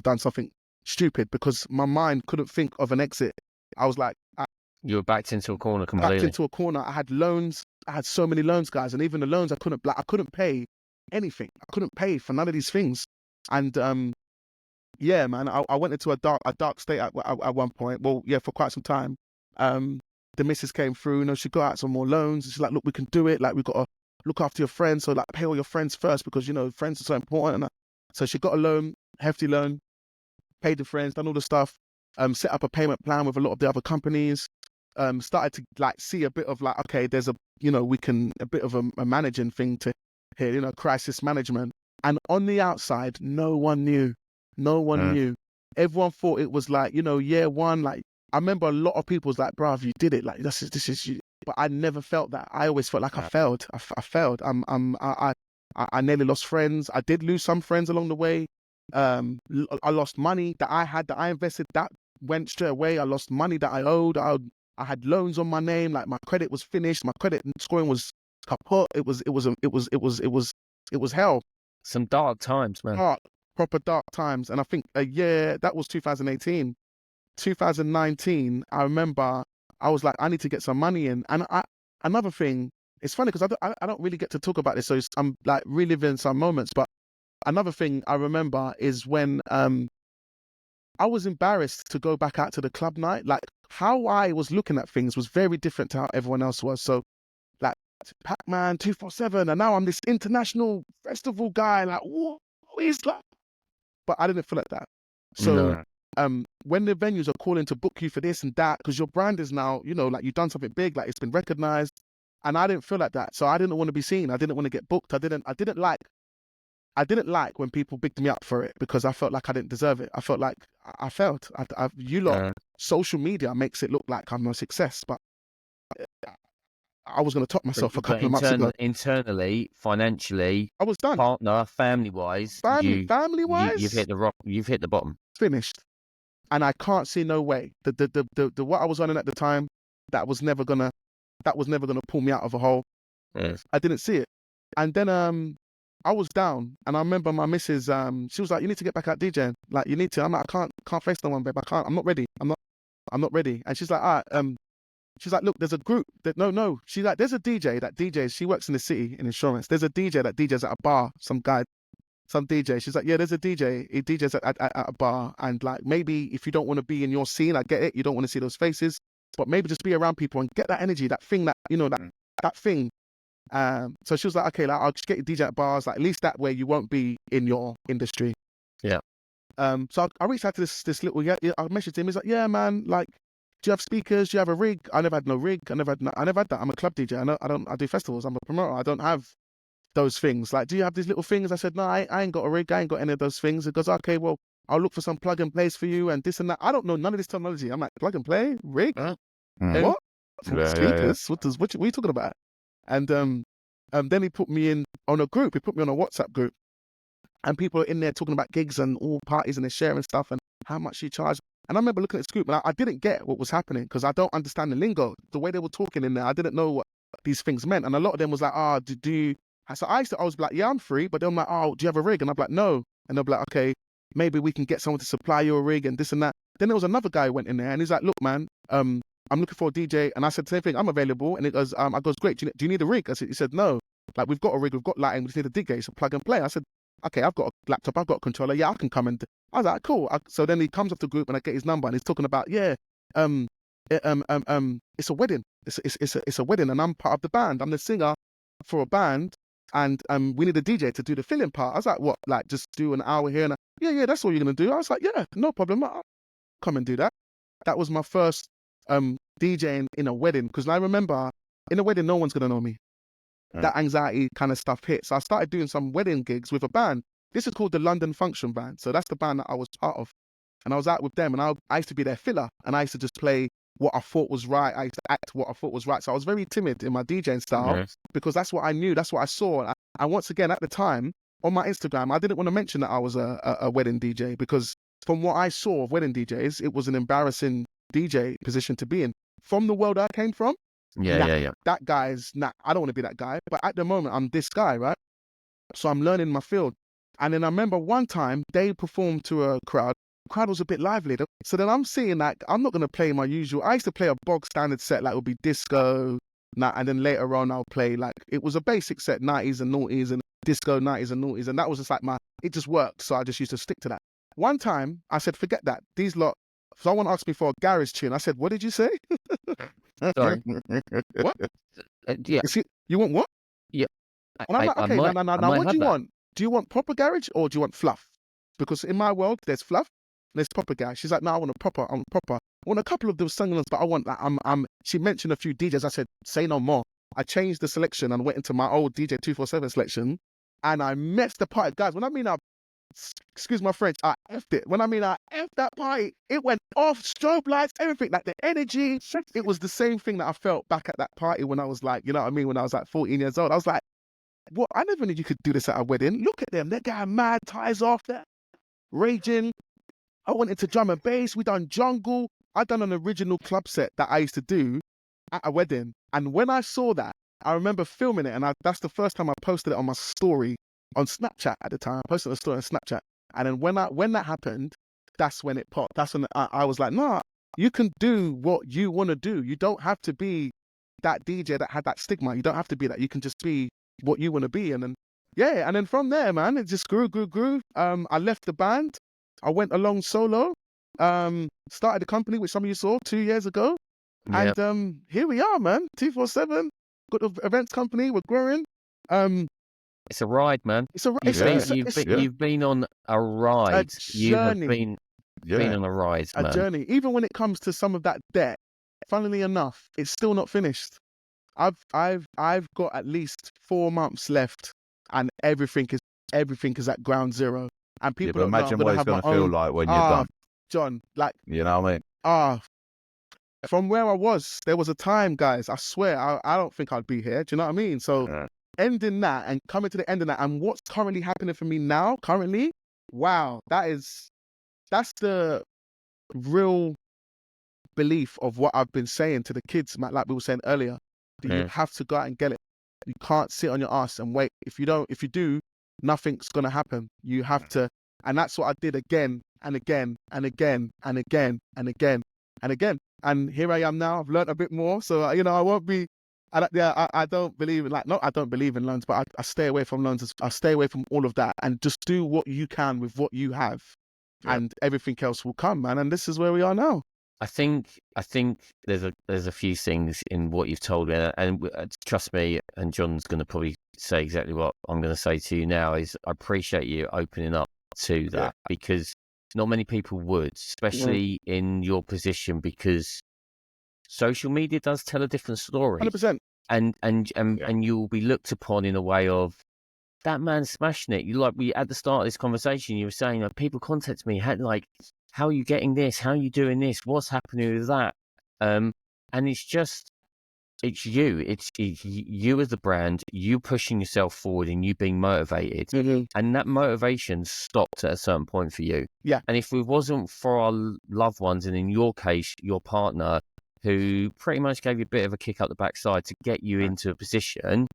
done something stupid because my mind couldn't think of an exit. I was like, you were backed into a corner completely. Backed into a corner. I had loans. I had so many loans, guys, and even the loans I couldn't pay anything. I couldn't pay for none of these things. And yeah, man, I went into a dark state at one point. Well, yeah, for quite some time. The missus came through. She got out some more loans. She's like, look, we can do it. Like, we got to look after your friends. So like, pay all your friends first because friends are so important. So she got a loan, hefty loan, paid the friends, done all the stuff. Set up a payment plan with a lot of the other companies. started to like see a bit of like, okay, there's a, you know, a bit of a managing thing to here, you know, crisis management. And on the outside, no one knew. No one knew. Everyone thought it was like, you know, year one. Like, I remember a lot of people was like, bruv, you did it. Like, this is you. But I never felt that. I always felt like I failed. I failed. I nearly lost friends. I did lose some friends along the way. I lost money that I had, that I invested, that went straight away. I lost money that I owed. I had loans on my name. Like, my credit was finished. My credit scoring was kaput. It was hell. Some dark times, man. Proper dark times. And I think a year, that was 2018. 2019, I remember I was like, I need to get some money in. And another thing, it's funny because I don't really get to talk about this, so I'm like reliving some moments. But another thing I remember is when I was embarrassed to go back out to the club night. Like, how I was looking at things was very different to how everyone else was. So like, Pac-Man 247, and now I'm this international festival guy. Like, what is that? But I didn't feel like that. So when the venues are calling to book you for this and that, because your brand is now, you know, like, you've done something big, like it's been recognized, and I didn't feel like that. So I didn't want to be seen. I didn't want to get booked. I didn't like when people bigged me up for it, because I felt like I didn't deserve it. I felt like I failed. Social media makes it look like I'm a success, but I was going to top myself a couple of months ago. Internally, financially, I was done. Partner, family-wise, family-wise, you've hit the bottom. Finished, and I can't see no way. The what I was earning at the time, that was never gonna pull me out of a hole. Yes. I didn't see it, and then I was down, and I remember my missus. She was like, "You need to get back out DJing. Like, you need to." I'm like, "I can't face no one, babe. I can't. I'm not ready. I'm not ready." And she's like, "All right." She's like, "Look, there's a group that no." She's like, "There's a DJ that DJs. She works in the city in insurance. There's a DJ that DJs at a bar. Some DJ." She's like, "Yeah, there's a DJ. He DJs at a bar, and like, maybe if you don't want to be in your scene, I get it. You don't want to see those faces, but maybe just be around people and get that energy, that thing, that, you know, that thing." So she was like, "Okay, like, I'll just get you DJ at bars. Like, at least that way you won't be in your industry." Yeah. So I reached out to this little, I messaged him. He's like, "Yeah, man, like, do you have speakers? Do you have a rig?" I never had no rig. I never had that. I'm a club DJ. I do festivals. I'm a promoter. I don't have those things. Like, "Do you have these little things?" I said, "No, I ain't got a rig. I ain't got any of those things." He goes, "Okay, well, I'll look for some plug and plays for you and this and that." I don't know none of this terminology. I'm like, plug and play? Rig? What? Speakers? What are you talking about? And then he put me in on a group. He put me on a WhatsApp group. And people are in there talking about gigs and all parties, and they're sharing stuff and how much you charge. And I remember looking at this group, and I didn't get what was happening because I don't understand the lingo. The way they were talking in there, I didn't know what these things meant. And a lot of them was like, do you... So I was like, "Yeah, I'm free." But they're like, "Oh, do you have a rig?" And I'm like, "No." And they'll be like, "Okay, maybe we can get someone to supply you a rig and this and that." Then there was another guy who went in there, and he's like, "Look, man, I'm looking for a DJ." And I said the same thing, "I'm available." And it goes, I goes, "Great, do you need a rig?" He said, "No. Like, we've got a rig, we've got lighting, we just need a DJ, so plug and play." I said, "Okay, I've got a laptop, I've got a controller, yeah, I can come and..." I was like, "Cool." So then he comes off the group and I get his number and he's talking about, it's a wedding. It's a wedding and I'm part of the band. I'm the singer for a band and we need a DJ to do the filling part. I was like, "What? Like, just do an hour here?" And yeah, that's all you're going to do? I was like, "Yeah, no problem. I'll come and do that." That was my first DJing in a wedding, because I remember in a wedding, no one's going to know me. That anxiety kind of stuff hit. So I started doing some wedding gigs with a band. This is called the London Function Band. So that's the band that I was part of. And I was out with them, and I used to be their filler, and I used to just play what I thought was right. I used to act what I thought was right. So I was very timid in my DJing style because that's what I knew. That's what I saw. And once again, at the time, on my Instagram, I didn't want to mention that I was a wedding DJ, because from what I saw of wedding DJs, it was an embarrassing DJ position to be in. From the world I came from, that guy's, I don't want to be that guy. But at the moment, I'm this guy, right? So I'm learning my field. And then I remember one time they performed to a crowd. The crowd was a bit lively. So then I'm seeing, like, I'm not going to play my usual. I used to play a bog standard set, like it would be disco. And then later on, I'll play, like, it was a basic set, 90s and noughties and disco, 90s and noughties. And that was just like it just worked. So I just used to stick to that. One time I said, "Forget that. These lot," someone asked me for a garage tune. I said, "What did you say?" Sorry. What? Yeah. You want what? Yeah. And I'm like, "Okay, now what do you want? Do you want proper garage or do you want fluff?" Because in my world, there's fluff Let's proper guy. She's like, no, I want a proper. I want a couple of those songs, but I want like She mentioned a few DJs. I said, say no more. I changed the selection and went into my old DJ 247 selection, and I messed the party, guys. When I mean excuse my French, I effed it. When I mean I effed that party, it went off, strobe lights, everything, like the energy. It was the same thing that I felt back at that party when I was like, you know what I mean, when I was like 14 years old. I was like, what? I never knew you could do this at a wedding. Look at them. They're getting mad, ties off, they're raging. I went into drum and bass. We done jungle. I done an original club set that I used to do at a wedding. And when I saw that, I remember filming it, and that's the first time I posted it on my story on Snapchat at the time. I posted a story on Snapchat. And then when that happened, that's when it popped. That's when I was like, nah, you can do what you want to do. You don't have to be that DJ that had that stigma. You don't have to be that. You can just be what you want to be. And then, yeah, and then from there, man, it just grew. I left the band. I went along solo, started a company, which some of you saw 2 years ago. Yep. And here we are, man. 247, got an events company. We're growing. It's a ride, man. You've been on a ride. You have been on a ride, man. A journey. Even when it comes to some of that debt, funnily enough, it's still not finished. I've got at least 4 months left, and everything is at ground zero. And people don't imagine what it's going to feel like when you're done, John. Like, you know what I mean? From where I was, there was a time, guys. I swear, I don't think I'd be here. Do you know what I mean? So, ending that and coming to the end of that, and what's currently happening for me now, wow, that's the real belief of what I've been saying to the kids, Matt, like we were saying earlier. You have to go out and get it. You can't sit on your ass and wait. If you do, nothing's going to happen. You have to. And that's what I did again and again and again and again and again and again. And here I am now. I've learned a bit more. So, I won't be, I don't believe in, I don't believe in loans, but I stay away from loans. I stay away from all of that and just do what you can with what you have. Yeah. And everything else will come, man. And this is where we are now. I think there's a few things in what you've told me, and trust me, and John's going to probably say exactly what I'm going to say to you now, is I appreciate you opening up to that, because not many people would, especially in your position, because social media does tell a different story. 100%. And you'll be looked upon in a way of, that man's smashing it. At the start of this conversation, you were saying, people contact me, how are you getting this? How are you doing this? What's happening with that? And it's you. It's you as the brand, you pushing yourself forward and you being motivated. Mm-hmm. And that motivation stopped at a certain point for you. Yeah. And if it wasn't for our loved ones, and in your case, your partner, who pretty much gave you a bit of a kick up the backside to get you into a position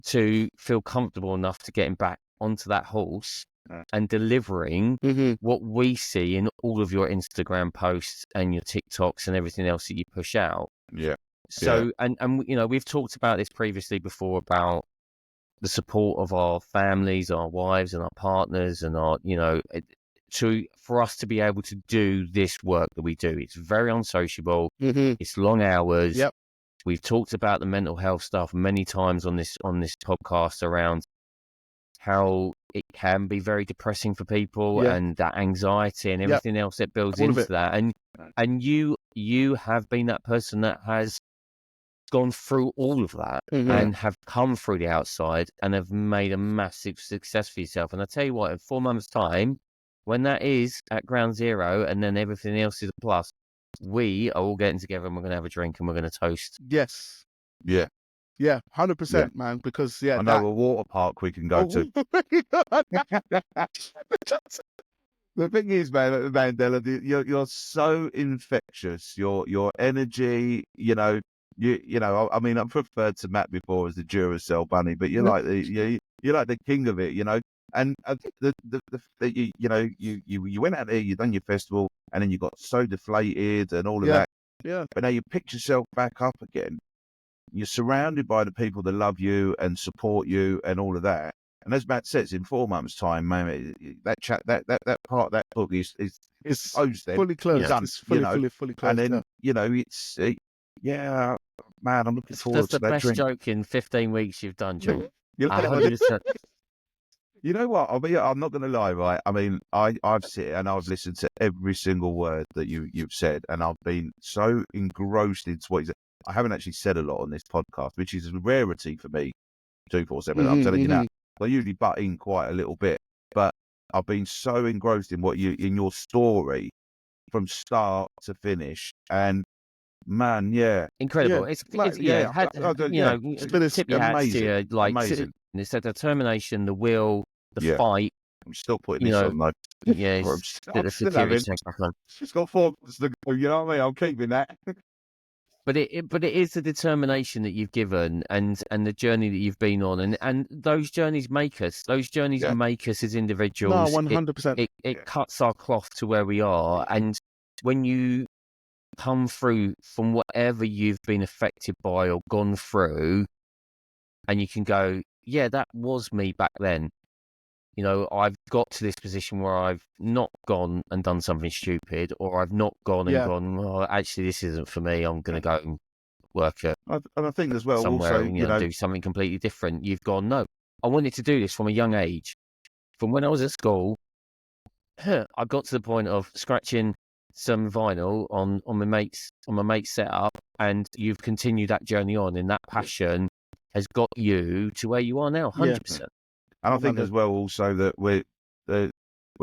to feel comfortable enough to getting back onto that horse and delivering what we see in all of your Instagram posts and your TikToks and everything else that you push out. Yeah. So, and we've talked about this previously before about the support of our families, our wives and our partners, and for us to be able to do this work that we do. It's very unsociable. It's long hours. Yep. We've talked about the mental health stuff many times on this podcast around how it can be very depressing for people, and that anxiety and everything else that builds into that. And you have been that person that has gone through all of that and have come through the outside and have made a massive success for yourself. And I tell you what, in 4 months' time, when that is at ground zero and then everything else is a plus, we are all getting together and we're going to have a drink and we're going to toast. Yes. Yeah. Yeah, 100%, man. Because I know a water park we can go to. The thing is, man, Mandela, you're so infectious. Your energy, I mean, I've referred to Matt before as the Duracell bunny, but you're like the king of it, And you went out there, you done your festival, and then you got so deflated and all of that. Yeah. But now you picked yourself back up again. You're surrounded by the people that love you and support you and all of that. And as Matt says, in 4 months' time, man, that part of that book is closed. Then fully closed. Done, it's fully closed. And then it's man, I'm looking forward to that drink. That's the best joke in 15 weeks you've done, John. You know what? I'm not going to lie, right? I mean, I've sit and I've listened to every single word that you've said, and I've been so engrossed into what you said. I haven't actually said a lot on this podcast, which is a rarity for me. 247. I'm telling you now. I usually butt in quite a little bit, but I've been so engrossed in in your story from start to finish, and man, yeah, incredible. Yeah, It's like, yeah, you know, it's tip your hats to amazing, you, like amazing. it's the determination, the will, the Yeah, fight. I'm still putting You this know, on though. yeah, I'm the still security having. check back on. It's got 4 months to go. You know what I mean? I'm keeping that. But it is the determination that you've given and the journey that you've been on, and those journeys make us. Those journeys Yeah. make us as No, individuals. 100%. It cuts our cloth to where we are, and when you come through from whatever you've been affected by or gone through, and you can go, yeah, that was me back then. You know, I've got to this position where I've not gone and done something stupid, or I've not gone and gone, well, actually, this isn't for me. I'm going to go and work at And I think as well, somewhere, also, and do something completely different. You've gone, no, I wanted to do this from a young age. From when I was at school, I got to the point of scratching some vinyl on my mate's setup, and you've continued that journey on, and that passion has got you to where you are now, 100%. And I think as well, also that where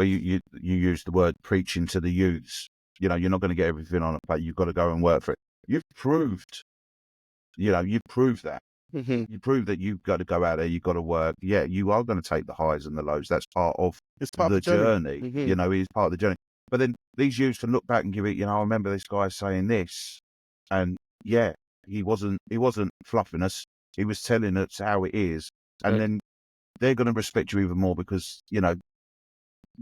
you use the word preaching to the youths, you know, you're not going to get everything on it, but you've got to go and work for it. You've proved that. You prove that you've got to go out there, you've got to work. Yeah, you are going to take the highs and the lows. That's part of the journey. You know, it's part of the journey. But then these youths can look back and give it, you know, I remember this guy saying this, and yeah, he wasn't fluffing us. He was telling us how it is. And then they're going to respect you even more because, you know,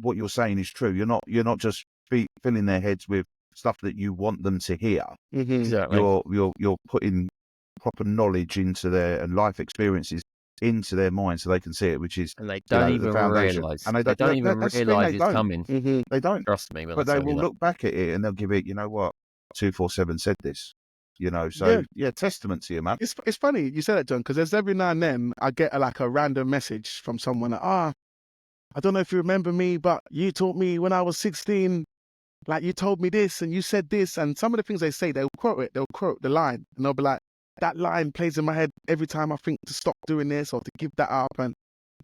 what you're saying is true. You're not just filling their heads with stuff that you want them to hear. Exactly. You're putting proper knowledge into and life experiences into their mind so they can see it, which is, and they don't even realise. And they don't even realise it's coming. They don't. Trust me, but they will look back at it and they'll give it, you know what, 247 said this. You know, so yeah, testament to you, man. It's funny you say that, John, because there's every now and then I get a random message from someone that, I don't know if you remember me, but you taught me when I was 16, like you told me this and you said this, and some of the things they say, they'll quote the line, and they'll be like, that line plays in my head every time I think to stop doing this or to give that up, and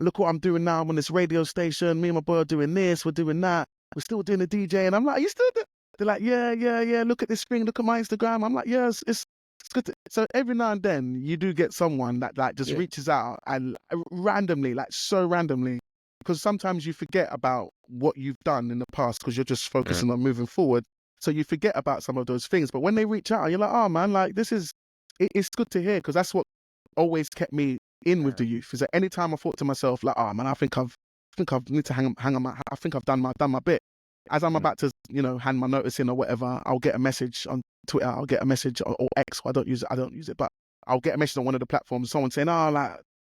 look what I'm doing now. I'm on this radio station, me and my boy are doing this, we're doing that, we're still doing the DJ, and I'm like, you still do? They're like, yeah, look at this thing, look at my Instagram. I'm like, yeah, it's good. So every now and then you do get someone that like just reaches out and randomly, like so randomly, because sometimes you forget about what you've done in the past because you're just focusing on moving forward. So you forget about some of those things. But when they reach out, you're like, oh man, like it's good to hear, because that's what always kept me in with the youth. Is that any time I thought to myself, like, oh man, I think I've need to hang on my, I think I've done my bit. As I'm about to, you know, hand my notice in or whatever, I'll get a message on Twitter, I'll get a message or X. I don't use it, but I'll get a message on one of the platforms. Someone saying, "Oh, like,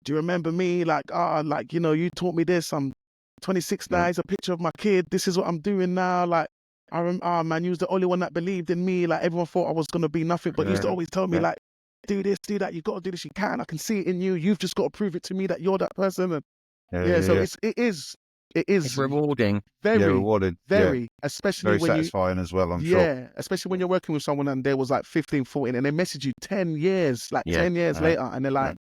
do you remember me? Like, like, you know, you taught me this. I'm 26 now. It's a picture of my kid. This is what I'm doing now. Like, man, you was the only one that believed in me. Like, everyone thought I was gonna be nothing, but you used to always tell me, like, do this, do that. You got to do this. You can. I can see it in you. You've just got to prove it to me that you're that person." And so it is rewarding. Very rewarding. Very, especially very when satisfying as well, I'm sure. Yeah, especially when you're working with someone and there was like 15, 14 and they message you 10 years, like 10 years later, and they're like,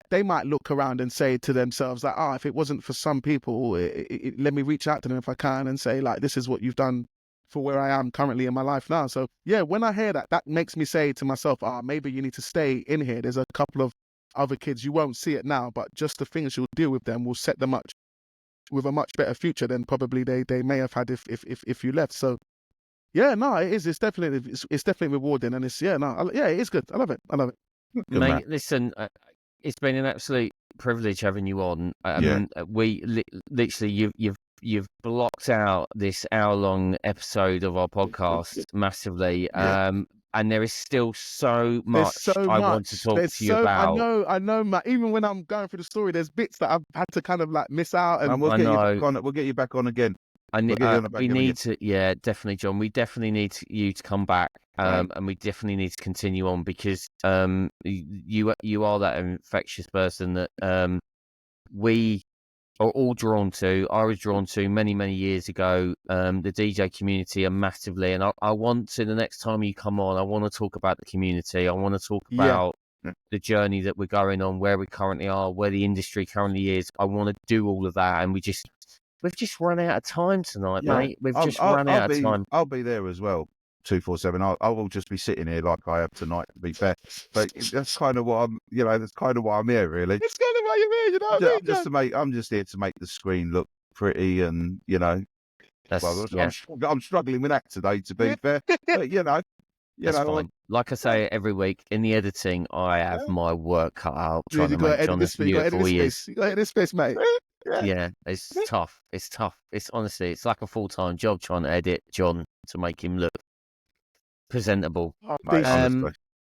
they might look around and say to themselves like, if it wasn't for some people, let me reach out to them if I can and say like, this is what you've done for where I am currently in my life now. So yeah, when I hear that, that makes me say to myself, maybe you need to stay in here. There's a couple of other kids, you won't see it now, but just the things you'll deal with them will set them up with a much better future than probably they may have had if you left. So yeah, no, it is. It's definitely rewarding, and it is good. I love it. Mate, listen, it's been an absolute privilege having you on. We literally you've blocked out this hour-long episode of our podcast massively. And there is still so much I want to talk to you about. I know, Matt. Even when I'm going through the story, there's bits that I've had to kind of like miss out. And we'll get you back on again. We need to, definitely, John. We definitely need you to come back, and we definitely need to continue on because you are that infectious person that we are all drawn to. I was drawn to many years ago. The DJ community are massively, and I want to. The next time you come on, I want to talk about the community. I want to talk about the journey that we're going on, where we currently are, where the industry currently is. I want to do all of that, and we've just run out of time tonight, mate. We've just run out of time. I'll be there as well. 247. I will just be sitting here like I have tonight, to be fair. But that's kind of what I'm, that's kind of why I'm here, really. It's kind of why you're here, you know what I mean? I'm just here to make the screen look pretty, and I'm struggling with that today, to be fair. But that's fine. Like I say every week, in the editing, I have my work cut out trying to make John as beautiful he is. You got to edit this space, mate. Yeah, it's tough. It's tough. It's honestly, it's like a full-time job trying to edit John to make him look presentable.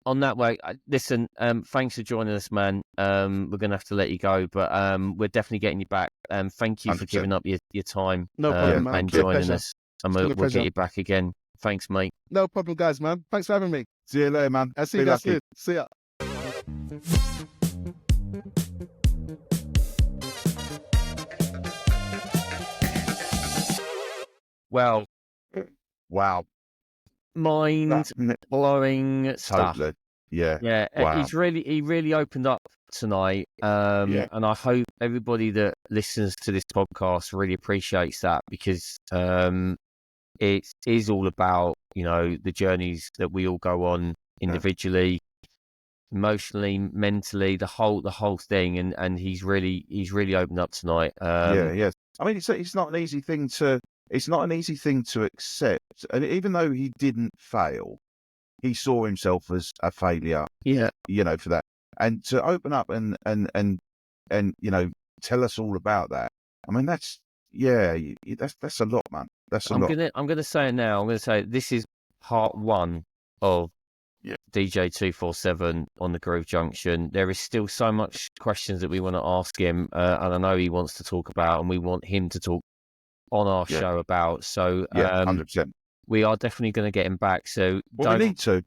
On that way, listen, thanks for joining us, man. We're gonna have to let you go, but we're definitely getting you back. Thank you 100%. For giving up your time and joining us. And we'll get you back again. Thanks, mate. No problem, guys, man. Thanks for having me. See you later, man. I'll see you guys soon. See ya. Well, wow. Mind-blowing stuff. Totally. Yeah. Yeah. Wow. He really opened up tonight. And I hope everybody that listens to this podcast really appreciates that, because it is all about, the journeys that we all go on individually, emotionally, mentally, the whole thing. And he's really opened up tonight. Yes. I mean, it's not an easy thing to. It's not an easy thing to accept. And even though he didn't fail, he saw himself as a failure. Yeah. For that. And to open up and tell us all about that. I mean, that's a lot, man. That's a lot. I'm gonna say it now. I'm gonna say this is part 1 of DJ 247 on the Groove Junction. There is still so much questions that we want to ask him, and I know he wants to talk about, and we want him to talk on our show about. So 100%. We are definitely going to get him back. So we need to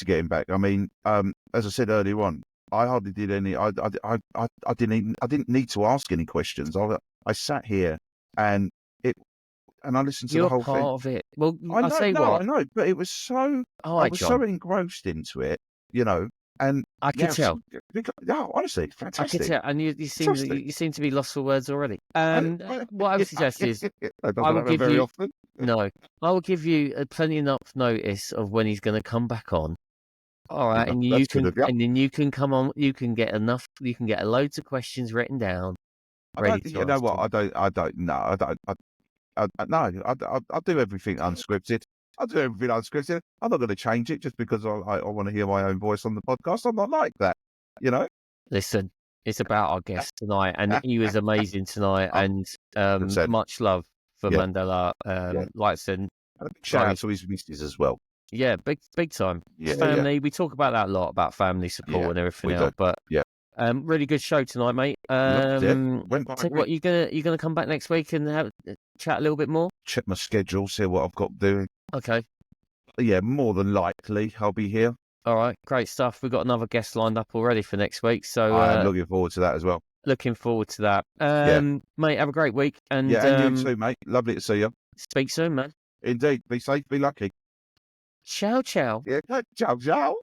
get him back. I mean, as I said earlier on, I hardly did any. I didn't need to ask any questions. I sat here and I listened to the whole thing. You're part of it. Well, I know, but it was so. I was so engrossed into it, and I could tell. Yeah, honestly, fantastic. I could tell, and you seem to be lost for words already. What I would suggest is I will give you often. No, I will give you plenty enough notice of when he's going to come back on. All right, and then you can come on. You can get enough. You can get loads of questions written down. You know what? I don't know. I do everything unscripted. I'm not going to change it just because I want to hear my own voice on the podcast. I'm not like that, Listen, it's about our guest tonight, and he was amazing tonight, and much love for Mandla. Like I said, shout out to his missus as well. Yeah, big time. Family. Yeah. We talk about that a lot, about family support and everything else. But really good show tonight, mate. What you gonna come back next week and chat a little bit more? Check my schedule, see what I've got doing. Okay. Yeah, more than likely I'll be here. All right, great stuff. We've got another guest lined up already for next week, so I'm looking forward to that as well. Looking forward to that. Mate, have a great week. And and you too, mate. Lovely to see you. Speak soon, man. Indeed. Be safe, be lucky. Ciao, ciao. Yeah, ciao, ciao.